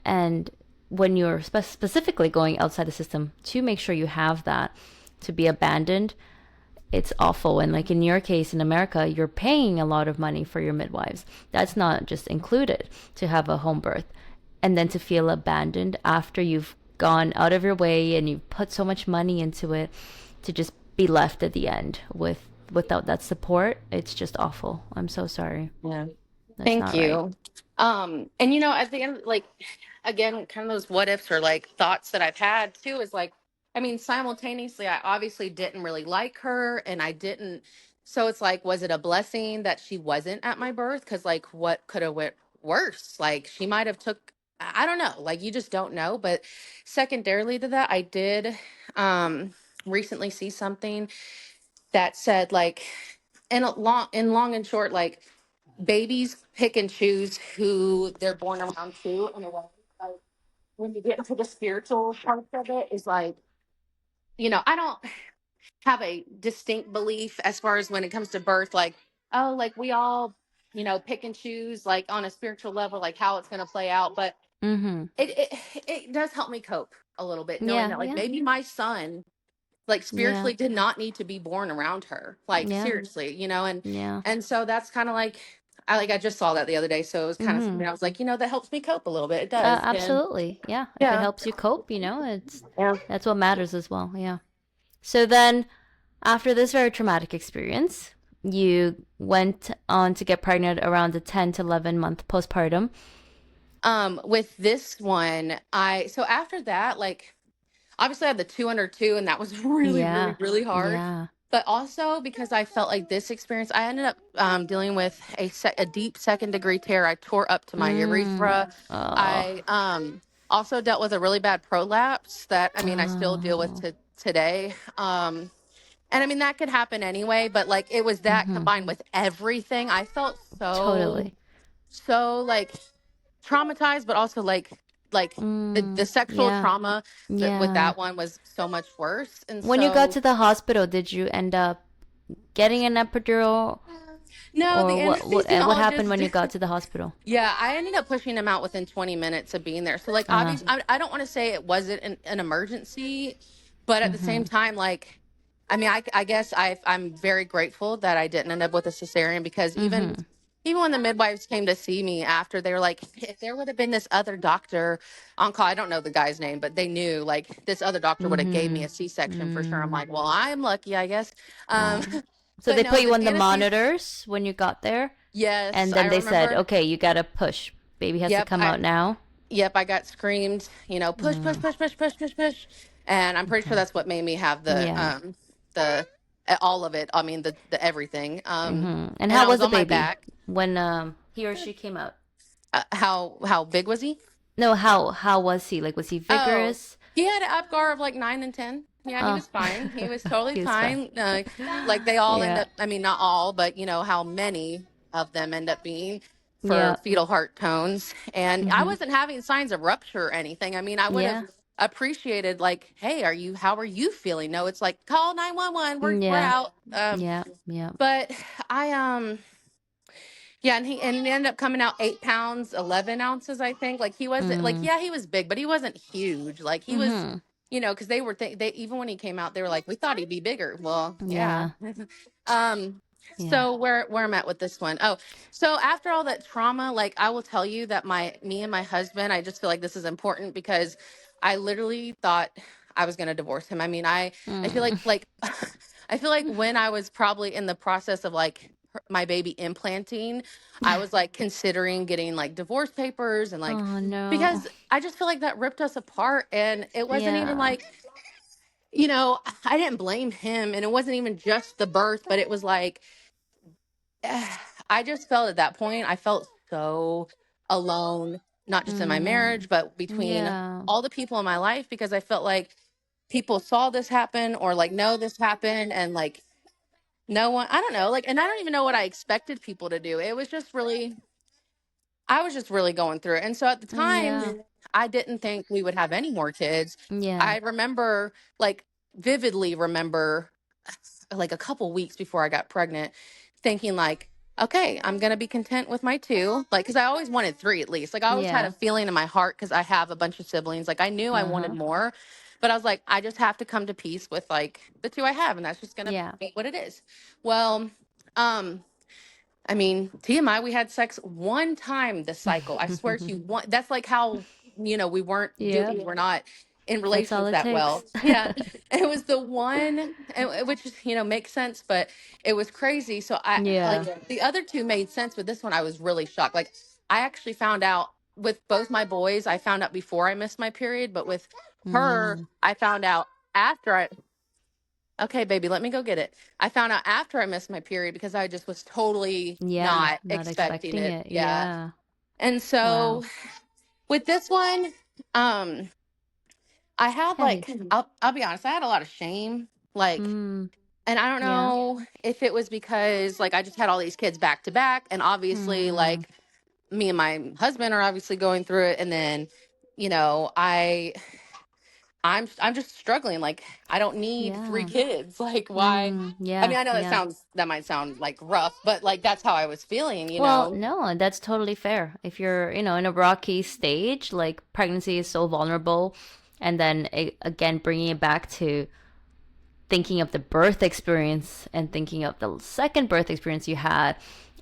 And when you're specifically going outside the system to make sure you have that, to be abandoned, it's awful. And like in your case in America, you're paying a lot of money for your midwives. That's not just included to have a home birth. And then to feel abandoned after you've gone out of your way and you've put so much money into it, to just be left at the end without that support, it's just awful. I'm so sorry. Yeah. That's Thank not right. you. And at the end, like again, kind of those what ifs or like thoughts that I've had too is like, I mean, simultaneously, I obviously didn't really like her and I didn't. So it's like, was it a blessing that she wasn't at my birth? Cause like what could have went worse? Like she might have took, I don't know, like you just don't know. But secondarily to that, I did um recently see something that said like in long and short, like babies pick and choose who they're born around to in a way. Like when you get into the spiritual part of it, is like, I don't have a distinct belief as far as when it comes to birth, like, oh, like we all, pick and choose like on a spiritual level, like how it's gonna play out. But Mm-hmm. it does help me cope a little bit, knowing Yeah, that like yeah, maybe my son like yeah, spiritually did not need to be born around her, like yeah, seriously, yeah. and so that's kind of like I just saw that the other day, so it was kind of Mm-hmm. something I was like, that helps me cope a little bit. It does. And Absolutely. Yeah. If it yeah. helps you cope, it's Yeah. that's what matters as well. Yeah. So then, after this very traumatic experience, you went on to get pregnant around the 10 to 11-month postpartum. With this one, so after that, like obviously I had the 202 and that was really, really, Yeah. really hard. Yeah. But also because I felt like this experience, I ended up dealing with a deep second degree tear. I tore up to my Mm. urethra. Oh. I also dealt with a really bad prolapse that, I mean, I still deal with Oh. today. And I mean, that could happen anyway, but it was that Mm-hmm. combined with everything. I felt so, Totally. so like traumatized, but also like the sexual Yeah. trauma that with Yeah. that one was so much worse. And When you got so to the hospital, did you end up getting an epidural, no, or the what happened when anesthesiologist you got to the hospital? yeah, I ended up pushing him out within 20 minutes of being there. So, like, Uh, obviously, I don't want to say it wasn't an emergency, but at the same mhm. time, like, I mean, I guess I'm very grateful that I didn't end up with a cesarean because Mhm. even when the midwives came to see me after, they were like, if there would have been this other doctor on call, I don't know the guy's name, but they knew like this other doctor would have gave me a Mhm. C-section for sure. I'm Mm. like, well, I'm lucky, I guess. Um, Oh. So but they put no, you the on the anesthesia. monitors when you got there, Yes, and I then they said, remember. "Okay, you gotta push. Baby has to Yep, come out now." I got screamed, push, push, Mm. push, push, push, push, push. And I'm pretty sure Okay. that's what made me have Yeah. the all of it. I mean the everything. Mhm. And And how I was was the on my baby back. when he or she came out? How big was he? No, how was he? Like, was he Oh, vigorous? he had an Apgar of like 9 and 10. Yeah, he Oh, was fine. He was totally he was fine. fine. Like they all end Yeah. up, I mean, not all, but you know how many of them end up being for Yeah. fetal heart tones. And I Mhm. wasn't having signs of rupture or anything. I mean, I would have Yeah. appreciated like, hey, how are you feeling? No, it's like call 911. We're Yeah. out. Yeah. Yeah. But I yeah, and he ended up coming out 8 pounds, 11 ounces, I think. Like he wasn't like, Mm. yeah, he was big, but he wasn't huge. Like he was, Mhm. because they even when he came out, they were like, we thought he'd be bigger. Well, yeah. Yeah. um, Yeah. so where I'm at with this one. Oh, so after all that trauma, like I will tell you that me and my husband, I just feel like this is important because I literally thought I was gonna divorce him. I mean, I feel Mm. like I feel like when I was probably in the process of like my baby implanting, I was like considering getting like divorce papers and like Oh no. because I just feel like that ripped us apart and it wasn't even Yeah. like I didn't blame him and it wasn't even just the birth, but it was like I just felt at that point I felt so alone, not just in my Mm. marriage, but between Yeah. all the people in my life because I felt like people saw this happen or like know this happened and like no one, I don't know, like, and I don't even know what I expected people to do. It was just really, I was just really going through it. And so at the Yeah. time, I didn't think we would have any more kids. Yeah. I remember, like, vividly remember, like, a couple weeks before I got pregnant, thinking, like, okay, I'm going to be content with my two. Like, because I always wanted three at least. Like, I always had a Yeah. feeling in my heart because I have a bunch of siblings. Like, I knew I wanted Uh-huh. more, but I was like, I just have to come to peace with, like, the two I have. And that's just going to Yeah. be what it is. Well, um, I mean, TMI, we had sex one time this cycle. I swear to you, one. That's like how, Yep. we were not in That's all relations it that well. takes. Yeah. It was the one, which, makes sense, but it was crazy. So Yeah. like, the other two made sense, but this one I was really shocked. Like, I actually found out with both my boys, I found out before I missed my period, but with her, Mm. I found out after I, okay, baby, let me go get it. I found out after I missed my period because I just was totally Yeah. not Not expecting expecting it. it. Yeah. Yeah. And so Wow. with this one, um, I had Yeah. like I'll be honest, I had a lot of shame. Like, Mm. and I don't Yeah. know if it was because like I just had all these kids back to back, and obviously Mm. like me and my husband are obviously going through it, and then, you know, I'm just struggling. Like, I don't need three Yeah. kids. Like, why? Mm. I Yeah. mean, I know Yeah. that might sound like rough, but like that's how I was feeling, you Well, know? no, that's totally fair. If you're, in a rocky stage, like pregnancy is so vulnerable, and then again, bringing it back to thinking of the birth experience and thinking of the second birth experience you had,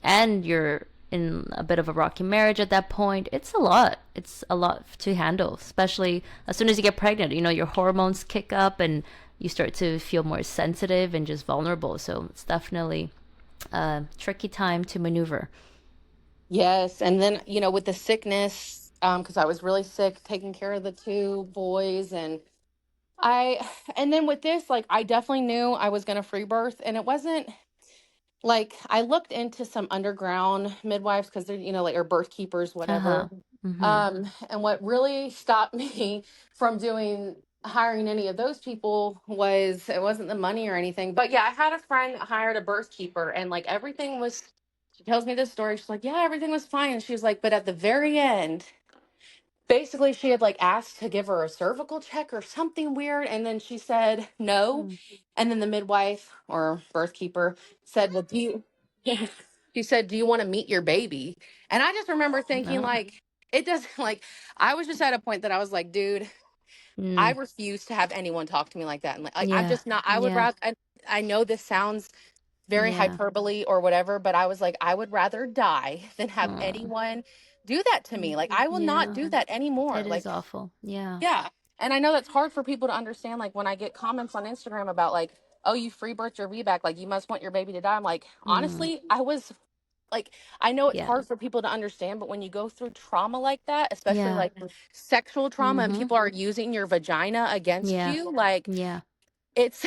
and you're in a bit of a rocky marriage at that point, it's a lot. It's a lot to handle, especially as soon as you get pregnant. Your hormones kick up and you start to feel more sensitive and just vulnerable. So it's definitely a tricky time to maneuver. Yes. And then, with the sickness, because I was really sick taking care of the two boys I, and then with this, like, I definitely knew I was going to free birth and it wasn't like I looked into some underground midwives because they're, like, or birth keepers, Uh huh. whatever. Mhm. And what really stopped me from hiring any of those people was it wasn't the money or anything. But yeah, I had a friend that hired a birth keeper and like everything was She tells me this story. She's like, yeah, everything was fine. And she was like, but at the very end, basically she had like asked to give her a cervical check or something weird, and then she said no. Mm. And then the midwife or birth keeper said, well, do you she said, do you want to meet your baby? And I just remember thinking No. like, it doesn't like, I was just at a point that I was like, dude, I Mm. refuse to have anyone talk to me like that. And like I'm Yeah. just not, I would Yeah. rather, I know this sounds very Yeah. hyperbole or whatever, but I was like, I would rather die than have Oh. anyone do that to me. Like, I will not Yeah. do that anymore. It is Like, awful. Yeah. yeah. And I know that's hard for people to understand. Like, when I get comments on Instagram about, like, oh, you free birthed your VBAC, like, you must want your baby to die. I'm like, Mm. honestly, I was like, I know it's Yeah. hard for people to understand, but when you go through trauma like that, especially Yeah. like sexual trauma and Mm-hmm. people are using your vagina against Yeah. you, like, Yeah. it's,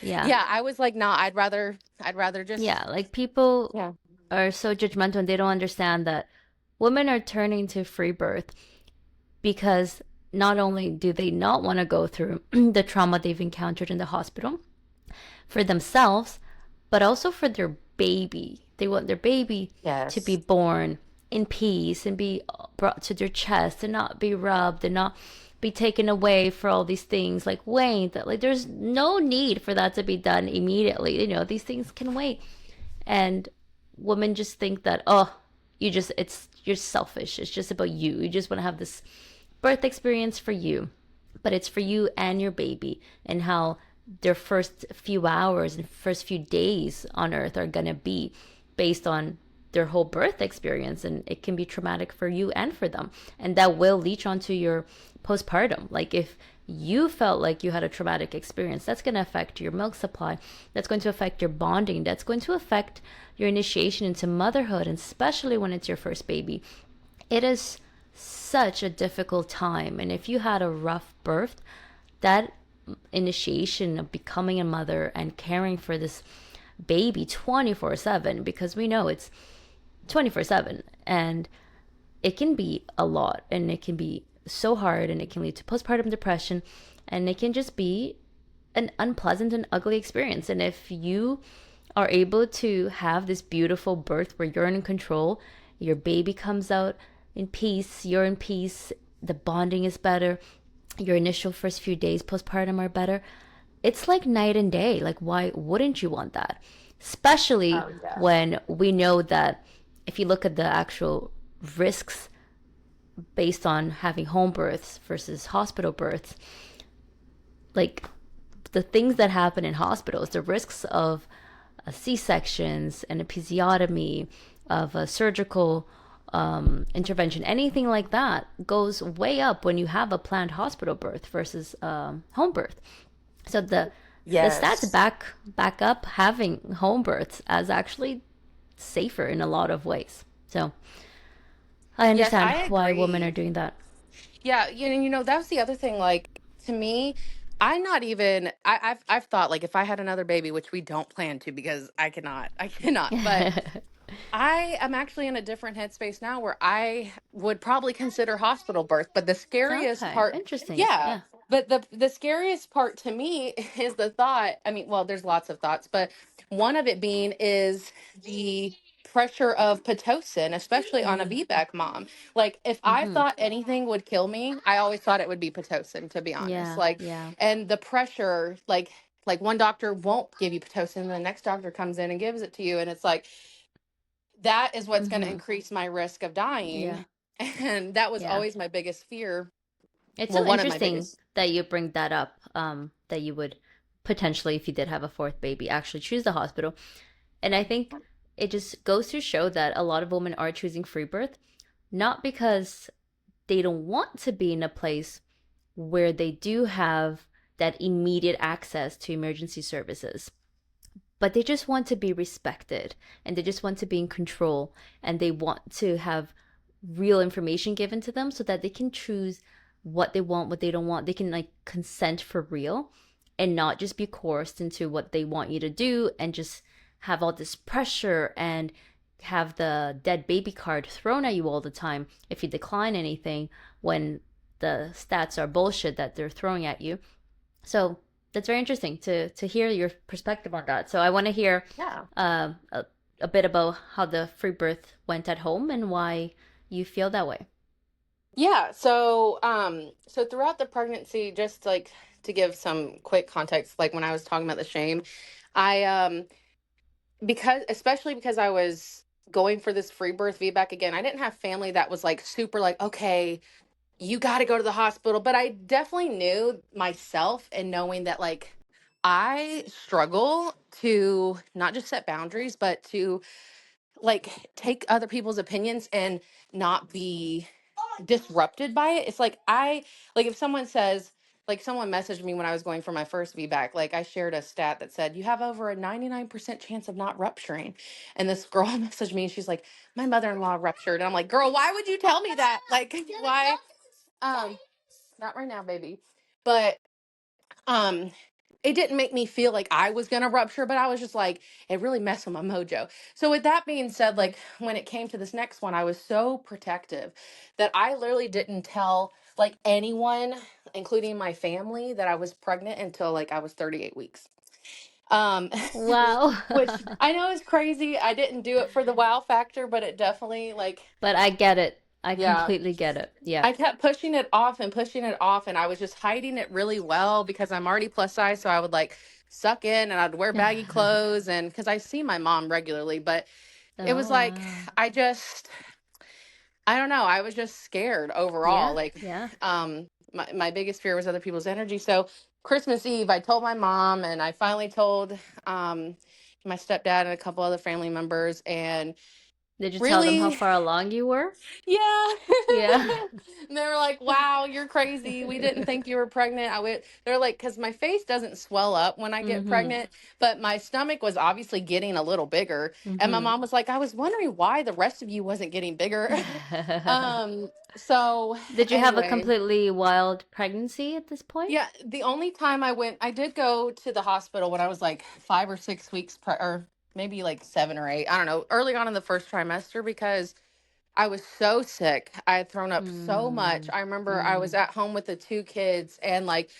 Yeah. yeah, I was like, nah, I'd rather just, Yeah. Like people yeah. are so judgmental and they don't understand that women are turning to free birth because not only do they not want to go through the trauma they've encountered in the hospital for themselves, but also for their baby. They want their baby to be Yes. born in peace and be brought to their chest and not be rubbed and not be taken away for all these things like wait that like there's no need for that to be done immediately. These things can wait. And women just think that you're selfish. It's just about you. You just want to have this birth experience for you, but it's for you and your baby, and how their first few hours and first few days on earth are going to be based on their whole birth experience, and it can be traumatic for you and for them, and that will leach onto your postpartum. Like if you felt like you had a traumatic experience, that's going to affect your milk supply, that's going to affect your bonding, that's going to affect your initiation into motherhood, and especially when it's your first baby. It is such a difficult time. And if you had a rough birth, that initiation of becoming a mother and caring for this baby 24/7, because we know it's 24/7, and it can be a lot, and it can be so hard, and it can lead to postpartum depression, and it can just be an unpleasant and ugly experience. And if you are able to have this beautiful birth where you're in control, your baby comes out in peace, you're in peace, the bonding is better, your initial first few days postpartum are better. It's like night and day. Like, why wouldn't you want that? Especially Oh, yeah. when we know that if you look at the actual risks based on having home births versus hospital births, like the things that happen in hospitals, the risks of C-sections, an episiotomy, of a surgical intervention, anything like that goes way up when you have a planned hospital birth versus home birth. So the stats Yes. back up having home births as actually safer in a lot of ways. So I Yes, understand I why women are agree. doing that. Yeah, that was the other thing. Like, to me, I'm not even. I've thought like if I had another baby, which we don't plan to because I cannot. But I am actually in a different headspace now where I would probably consider hospital birth. But the scariest Okay, part, interesting. yeah, Yeah. but the scariest part to me is the thought. I mean, well, there's lots of thoughts, but one of it being is the pressure of Pitocin, especially on a Mm. VBAC mom. Like, if I Mm-hmm. thought anything would kill me, I always thought it would be Pitocin, to be honest. Yeah. Like, Yeah. and the pressure, like one doctor won't give you Pitocin, and the next doctor comes in and gives it to you, and it's like that is what's going to Mm-hmm. increase my risk of dying. Yeah. And that was Yeah. always my biggest fear. It's Well, so one of my interesting biggest. that you bring that up, that you would potentially, if you did have a fourth baby, actually choose the hospital. And I think it just goes to show that a lot of women are choosing free birth, not because they don't want to be in a place where they do have that immediate access to emergency services, but they just want to be respected, and they just want to be in control, and they want to have real information given to them so that they can choose what they want, what they don't want. They can like consent for real and not just be coerced into what they want you to do, and just have all this pressure and have the dead baby card thrown at you all the time if you decline anything when the stats are bullshit that they're throwing at you. So that's very interesting to hear your perspective on that. So I want to hear Yeah. uh, uh, a bit about how the free birth went at home and why you feel that way. Yeah, so throughout the pregnancy, just like to give some quick context, like when I was talking about the shame, I because especially because I was going for this free birth VBAC again, I didn't have family that was like super like, okay, you got to go to the hospital, but I definitely knew myself and knowing that like I struggle to not just set boundaries, but to like take other people's opinions and not be disrupted by it. It's like like if someone says, like someone messaged me when I was going for my first VBAC, like I shared a stat that said you have over a 99% chance of not rupturing. And this girl messaged me and she's like, my mother-in-law ruptured. And I'm like, girl, why would you tell me that? Like why? Um, Not right now, baby. But um it didn't make me feel like I was going to rupture, but I was just like, it really messed with my mojo. So, with that being said, like when it came to this next one, I was so protective that I literally didn't tell like anyone, including my family, that I was pregnant until like I was 38 weeks. Um, Wow. which I know is crazy. I didn't do it for the wow factor, but it definitely, like, But I get it. I yeah. completely get it. Yeah. I kept pushing it off and pushing it off, and I was just hiding it really well because I'm already plus size. So I would like suck in and I'd wear baggy clothes, and because I see my mom regularly, but it was Oh, like, wow. I just, I don't know. I was just scared overall. Yeah, Like, yeah. my biggest fear was other people's energy. So Christmas Eve, I told my mom, and I finally told um, my stepdad and a couple other family members, and Did you tell them how really, far along you were? yeah. Yeah. And they were like, wow, you're crazy. We didn't think you were pregnant. They're like, because my face doesn't swell up when I get Mm-hmm. pregnant, but my stomach was obviously getting a little bigger. And my Mm-hmm. mom was like, I was wondering why the rest of you wasn't getting bigger. So Did you have a anyway, completely wild pregnancy at this point? yeah, the only time I did go to the hospital when I was like 5 or 6 weeks, or maybe like 7 or 8, I don't know, early on in the first trimester because I was so sick. I had thrown up so much. Mm. I remember I was Mm. at home with the two kids and like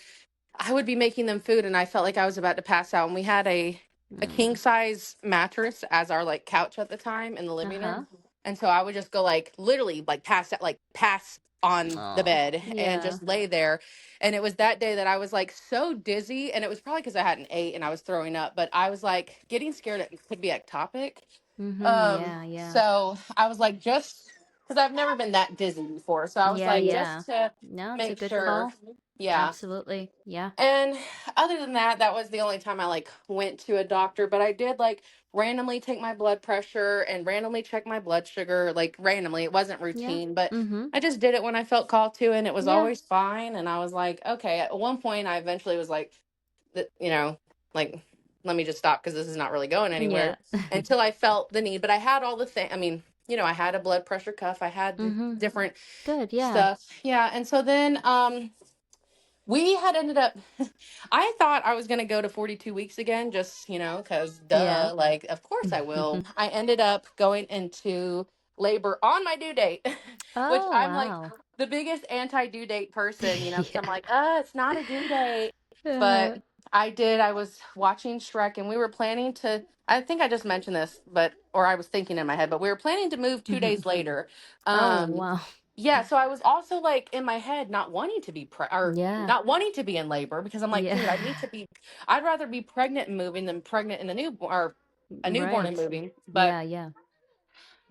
I would be making them food and I felt like I was about to pass out. And we had a king Mm. size mattress as our like couch at the time in the living Uh-huh. room. And so I would just go like literally like pass out, like pass on the Oh, bed and yeah. just lay there. And it was that day that I was like so dizzy, and it was probably because I hadn't ate and I was throwing up, but I was like getting scared it could be ectopic. Mm-hmm. Yeah, yeah. So I was like, just because I've never been that dizzy before. So I was Yeah, like, yeah. just to No, it's a make good sure. call. Yeah. Absolutely. Yeah. And other than that, that was the only time I like went to a doctor, but I did like randomly take my blood pressure and randomly check my blood sugar, like randomly. It wasn't Yeah. routine, but Mm-hmm. I just did it when I felt called to, and it was Yeah. always fine. And I was like, okay. At one point, I eventually was like, you know, like, let me just stop because this is not really going anywhere Yeah. until I felt the need. But I had all the things. I mean, I had a blood pressure cuff. I had the Mm-hmm. different Good. Yeah. stuff. Yeah. And so then, we had ended up, I thought I was going to go to 42 weeks again, just, because Yeah. duh, like, of course I will. I ended up going into labor on my due date, which Oh, I'm like wow. the biggest anti due date person, because I'm Yeah. like, it's not a due date. But Uh, I was watching Shrek and we were planning to, I think I just mentioned this, or I was thinking in my head, but we were planning to move two mhm. days later. Oh, Um, wow. yeah, so I was also like in my head not wanting to be or Yeah. not wanting to be in labor because I'm like, Yeah. dude, I'd rather be pregnant and moving than pregnant in a newborn or a newborn and Right. moving. But Yeah,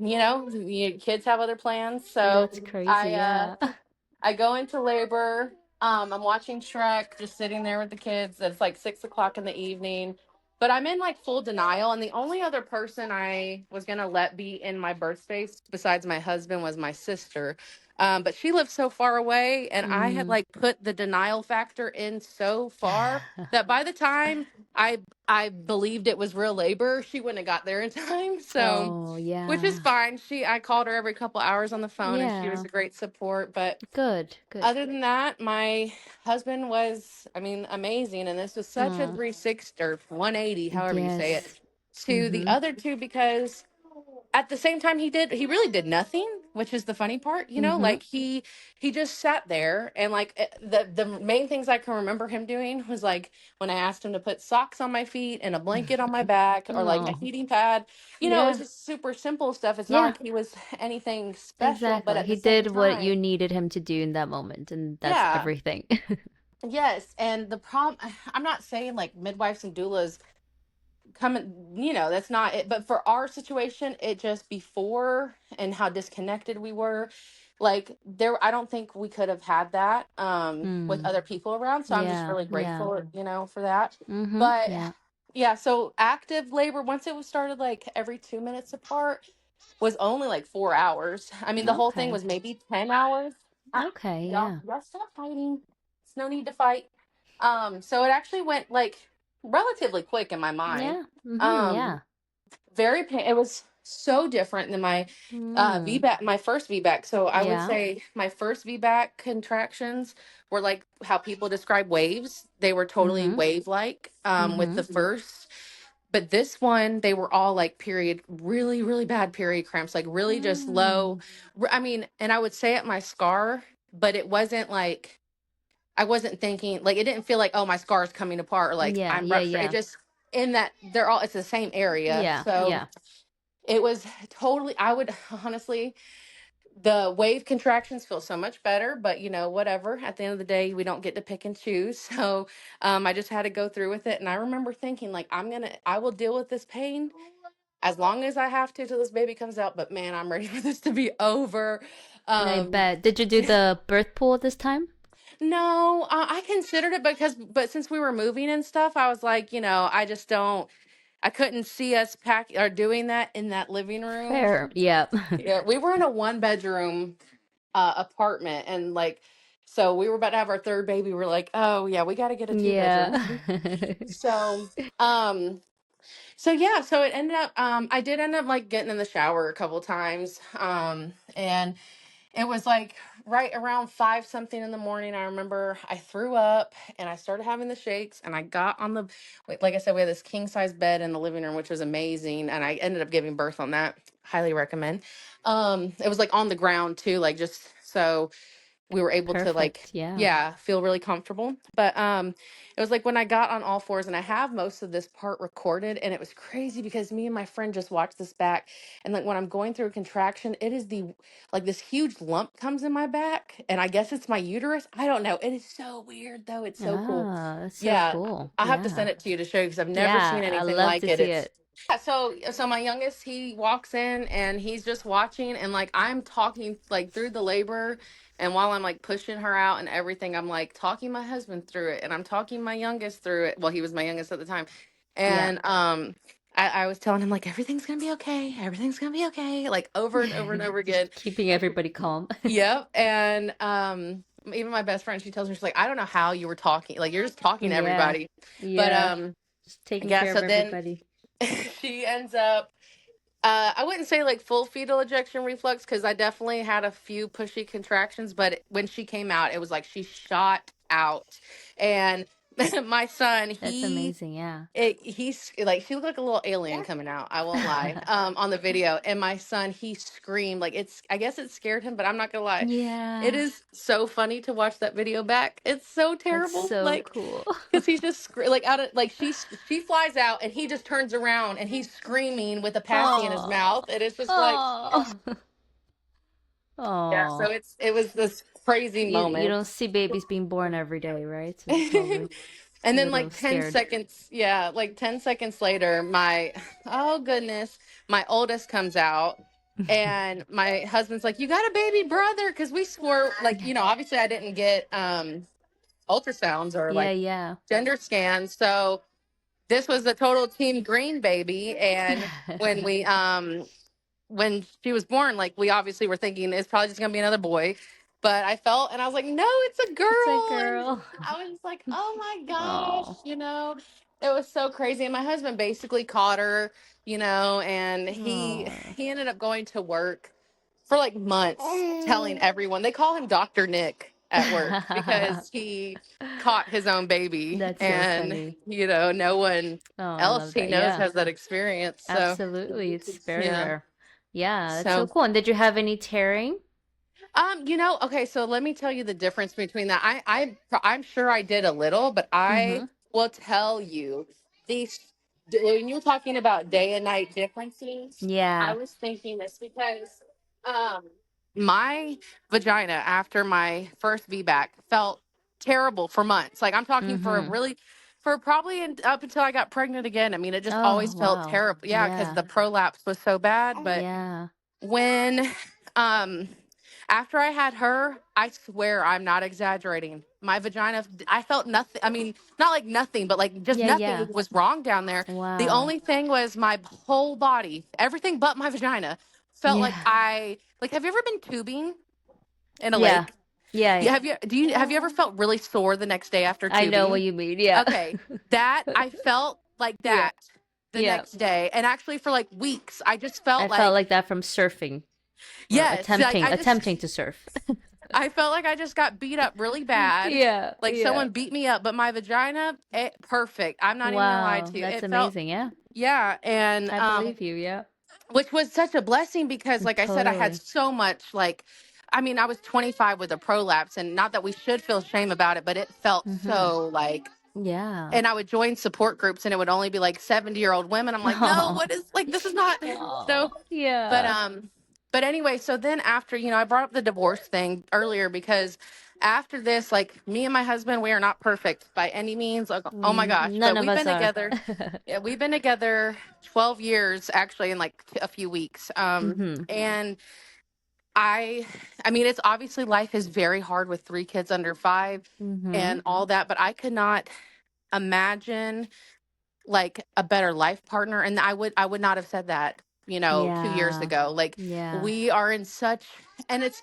yeah. kids have other plans. So That's crazy. I Yeah. I go into labor. I'm watching Shrek, just sitting there with the kids. It's like 6 o'clock in the evening, but I'm in like full denial. And the only other person I was gonna let be in my birth space besides my husband was my sister. But she lives so far away, and I had Mm. like put the denial factor in so far that by the time I believed it was real labor, she wouldn't have got there in time. So, Oh, which is yeah. fine. I called her every couple hours on the phone, and she was Yeah. a great support. But Good. Good. other than that, my husband was, I mean, amazing. And this was such a Mm. 360 or 180, however you say Yes. it, to the Mm-hmm. other two because at the same time he really did nothing. which is the funny part, Mm-hmm. like he just sat there, and like the main things I can remember him doing was like when I asked him to put socks on my feet and a blanket on my back, or like a Oh, heating pad. It's yeah. just super simple stuff. It's not Yeah, like he was anything special, but exactly. at He the same did what you time, needed him to do in that moment, and that's yeah. everything. Yes, and the problem, I'm not saying like midwives and doulas coming, that's not it, but for our situation, it just before and how disconnected we were, like there, I don't think we could have had that with Mm. other people around. So I'm just Yeah, really yeah. grateful, for that. Mm-hmm. But Yeah. yeah, so active labor, once it was started like every 2 minutes apart, was only like 4 hours. I mean, the whole thing Okay. was maybe 10 hours. Okay, yeah. Y'all stop fighting. It's no need to fight. So it actually went like relatively quick in my mind. Yeah. Mm-hmm. Um, Yeah. it was so different than my Mm. VBAC, my first VBAC. So I would Yeah. say my first VBAC contractions were like how people describe waves. They were totally Mm-hmm. wave like with Mm-hmm. the first. But this one, they were all like period, really, really bad period cramps, like really just Mm. low. I mean, and I would say it my scar, but it wasn't like, I wasn't thinking, like, it didn't feel like, oh, my scar is coming apart, or like Yeah, I'm yeah, ruptured. It yeah. just, in that it's the same area. Yeah, So yeah. it was totally, I would honestly, the wave contractions feel so much better, but whatever. At the end of the day, we don't get to pick and choose. So I just had to go through with it. And I remember thinking, like, I will deal with this pain as long as I have to till this baby comes out. But man, I'm ready for this to be over. I Um, bet. Did you do the birth pool this time? No, I considered it but since we were moving and stuff, I was like, I just don't, I couldn't see us pack or doing that in that living room. Fair. Yeah. Yeah, we were in a 1 bedroom apartment, and like, so we were about to have our third baby. We're like, oh yeah, we got to get a 2 bedroom. Yeah. So, um, so yeah, so it ended up, I did end up like getting in the shower a couple times, and it was like right around 5 something in the morning. I remember I threw up and I started having the shakes, and I got on like I said, we had this king size bed in the living room, which was amazing. And I ended up giving birth on that. Highly recommend. It was like on the ground too, like just so we were able to like, Perfect. Yeah. yeah, feel really comfortable. But it was like when I got on all fours, and I have most of this part recorded, and it was crazy because me and my friend just watched this back, and like when I'm going through a contraction, it is the like this huge lump comes in my back, and I guess it's my uterus. I don't know. It is so weird though. It's so cool. Ah, that's so Yeah, cool. I have to Yeah. send it to you to show you because I've never seen Yeah, I anything love like to it. see It's it. yeah, so my youngest, he walks in and he's just watching, and like I'm talking like through the labor, and while I'm like pushing her out and everything, I'm like talking my husband through it, and I'm talking my youngest through it. Well, he was my youngest at the time. Yeah. And I was telling him like everything's gonna be okay, everything's gonna be okay, like over and over and over again. Just keeping everybody calm. Yep. And even my best friend, she tells me, she's like, I don't know how you were talking, like you're just talking to Yeah. everybody. But Yeah. Just taking yeah, care so of then everybody. she ends up, I wouldn't say like full fetal ejection reflux because I definitely had a few pushy contractions, but when she came out, it was like she shot out. And my son, That's amazing. Yeah. he's like, she looked like a little alien coming out. I won't lie. On the video, and my son, he screamed like, I guess it scared him, but I'm not gonna lie. It Yeah. is so funny to watch that video back. It's so That's terrible. so Like, cool. because he's just like out of like she flies out, and he just turns around and he's screaming with a passy in his Oh. mouth, and it's just like, Oh. yeah. So Oh. it was this crazy You moment. don't see babies being born every day, right? So you're probably And a then little like 10 scared. seconds, yeah, like 10 seconds later, oh goodness, my oldest comes out, and my husband's like, you got a baby brother? Because we swore, like, obviously I didn't get ultrasounds or Yeah, like yeah. gender scans. So this was a total team green baby. And when we when she was born, like we obviously were thinking it's probably just gonna be another boy. But I felt, and I was like, no, it's a It's a girl. And girl. I was like, oh my gosh, Oh. it was so crazy. And my husband basically caught her, and Oh. he ended up going to work for like months telling everyone. They call him Dr. Nick at work because he caught his own baby, That's so and funny. no one Oh, I else love he that. knows Yeah. has that experience. So Absolutely. It's very yeah. rare. Yeah, that's so So, cool. And did you have any tearing? okay, so let me tell you the difference between that. I'm sure I did a little, but I Mm-hmm. will tell you these when you're talking about day and night differences, I Yeah. was thinking this because um my vagina after my first VBAC felt terrible for months. Like I'm talking for a Mm-hmm. really for probably up until I got pregnant again. I mean, it just Oh, always felt wow. terrible. Yeah, because Yeah. the prolapse was so bad, but Yeah. when um after I had her, I swear I'm not exaggerating. My vagina, I felt nothing. I mean, not like nothing, but like just Yeah, nothing yeah. was wrong down there. The Wow. only thing was my whole body, everything but my vagina felt like Yeah. have you ever been tubing in a Yeah. lake? Yeah, Yeah, yeah. have you ever felt really sore the next day after I know what tubing? you mean. Yeah. Okay, that I felt like Yeah. that the Yeah. next day, and actually for like weeks, I just I felt felt like like that from surfing or yes, like attempting to surf. I felt like I just got beat up really bad. Yeah. Like Yeah. someone beat me up, but my vagina, perfect. I'm not even gonna lie Wow. to you. That's It felt, amazing. Yeah. yeah. And, I believe you. Yeah. which was such a blessing because, like I said, I had Totally. so much, like, I mean, I was 25 with a prolapse, and not that we should feel shame about it, but it felt Mm-hmm. so like, Yeah. and I would join support groups and it would only be like 70-year-old women. I'm like, no, Oh. what is like, this is not, no. Oh. But Yeah. anyway, so then after, I brought up the divorce thing earlier because after this, like me and my husband, we are not perfect by any means. Like, oh my gosh, None but of we've us been are. together. Yeah, we've been together 12 years actually in like a few weeks. Mm-hmm. And I I mean, it's obviously life is very hard with 3 kids under 5 Mm-hmm. and all that, but I could not imagine like a better life partner, and I would not have said that 2 years Yeah. ago. Like Yeah. we are in such, and it's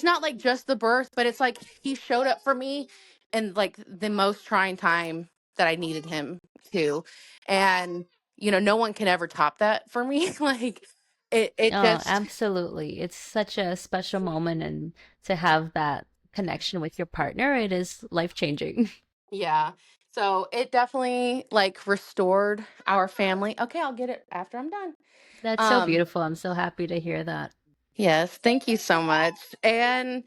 not like just the birth, but it's like he showed up for me in like the most trying time that I needed him to, and no one can ever top that for me. Like it Oh, just, absolutely. It's such a special moment, and to have that connection with your partner, it is life-changing. yeah. So it definitely like restored our family. Okay, I'll get it after I'm done. That's so um beautiful. I'm so happy to hear that. Yes, thank you so much. And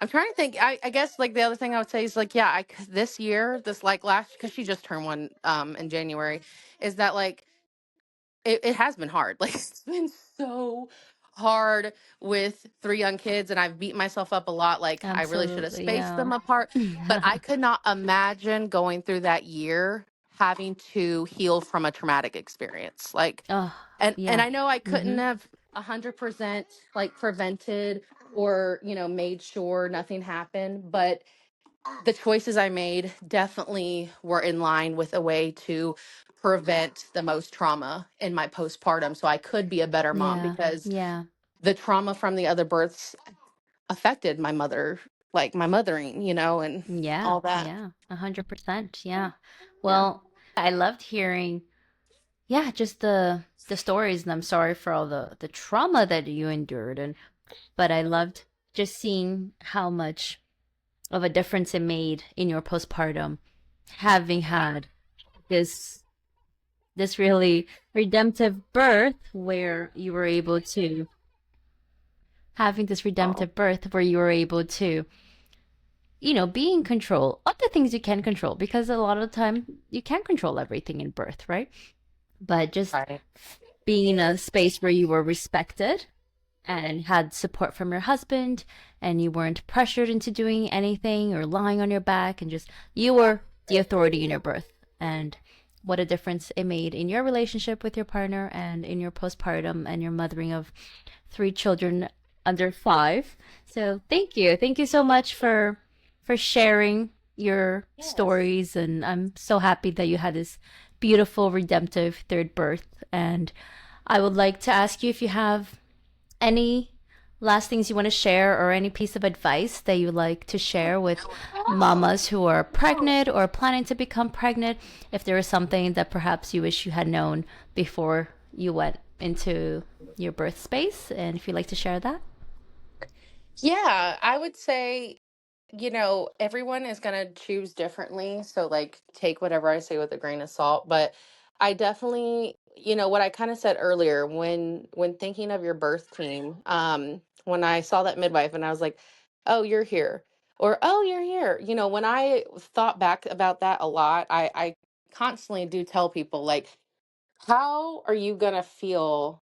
I'm trying to think. I guess like the other thing I would say is like, yeah, this year, this like last, because she just turned one in January, is that like it has been hard. Like it's been so hard with 3 young kids, and I've beat myself up a lot. Like I really should have Absolutely, spaced yeah. them apart, but I could not imagine going through that year having to heal from a traumatic experience. Like Oh, and yeah. I know I couldn't Mm-hmm. have 100% like prevented or made sure nothing happened, but the choices I made definitely were in line with a way to prevent the most trauma in my postpartum, so I could be a better mom, Yeah. because Yeah. the trauma from the other births affected my mother, like my mothering, and Yeah. all that. Yeah. 100%. Yeah. Yeah. Well, I loved hearing, yeah, just the stories, and I'm sorry for all the trauma that you endured, and but I loved just seeing how much of a difference it made in your postpartum, having had this really redemptive birth where you were able to having this Oh, redemptive birth where you were able to, be in control of the things you can control, because a lot of the time you can't control everything in birth, right? But just right. being in a space where you were respected and had support from your husband, and you weren't pressured into doing anything or lying on your back, and just you were the authority in your birth. And what a difference it made in your relationship with your partner and in your postpartum and your mothering of 3 children under 5. So thank you so much for sharing your stories, and I'm so happy that you had this beautiful redemptive third birth. And I would like to ask you if you have any last things you want to share, or any piece of advice that you like to share with mamas who are pregnant or planning to become pregnant, if there is something that perhaps you wish you had known before you went into your birth space, and if you'd like to share that. Yeah, I would say, everyone is going to choose differently. So, like, take whatever I say with a grain of salt. But I definitely what I kind of said earlier, when thinking of your birth team, when I saw that midwife and I was like, oh, you're here, or oh, you're here. When I thought back about that a lot, I constantly do tell people, like, how are you gonna feel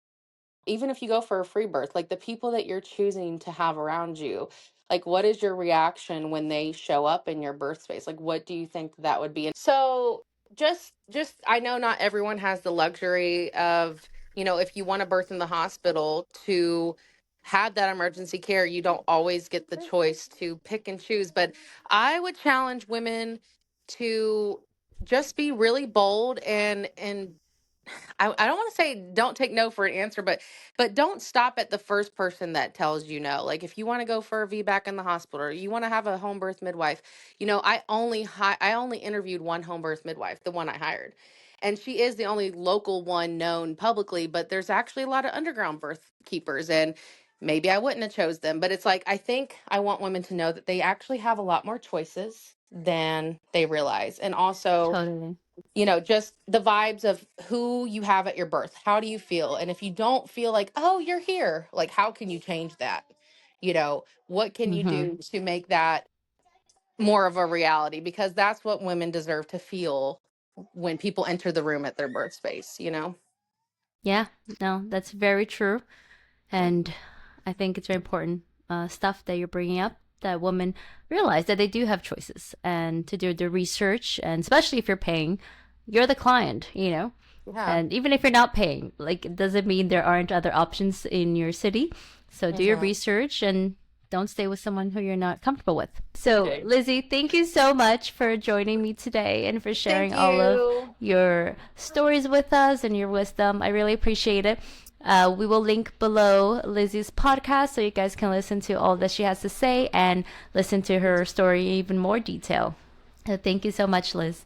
even if you go for a free birth, like the people that you're choosing to have around you, like what is your reaction when they show up in your birth space? Like what do you think that would be? And so just I know not everyone has the luxury of, if you want to birth in the hospital to have that emergency care, you don't always get the choice to pick and choose, but I would challenge women to just be really bold and I don't want to say don't take no for an answer, but don't stop at the first person that tells you no. Like if you want to go for a VBAC in the hospital or you want to have a home birth midwife, I only interviewed one home birth midwife, the one I hired. And she is the only local one known publicly, but there's actually a lot of underground birth keepers, and maybe I wouldn't have chose them, but it's like I think I want women to know that they actually have a lot more choices than they realize. And also, Totally. just the vibes of who you have at your birth. How do you feel? And if you don't feel like, oh, you're here, like, how can you change that? What can you Mm-hmm. do to make that more of a reality? Because that's what women deserve to feel when people enter the room at their birth space. Yeah, no, that's very true. And I think it's very important stuff that you're bringing up, that women realize that they do have choices and to do the research. And especially if you're paying, you're the client. Yeah. And even if you're not paying, like, it doesn't mean there aren't other options in your city. So do your Hmm. research and don't stay with someone who you're not comfortable with. So, Okay. Lizzy, thank you so much for joining me today and for sharing Thank all of you. your stories with us and your wisdom. I really appreciate it. We will link below Lizzy's podcast so you guys can listen to all that she has to say and listen to her story in even more detail. Thank you so much, Liz.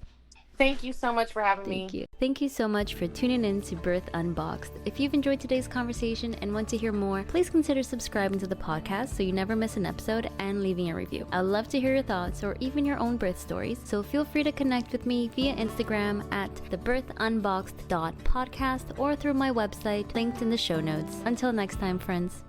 Thank you so much for having Thank me. you. Thank you so much for tuning in to Birth Unboxed. If you've enjoyed today's conversation and want to hear more, please consider subscribing to the podcast so you never miss an episode and leaving a review. I'd love to hear your thoughts or even your own birth stories, so feel free to connect with me via Instagram at thebirthunboxed.podcast or through my website linked in the show notes. Until next time, friends.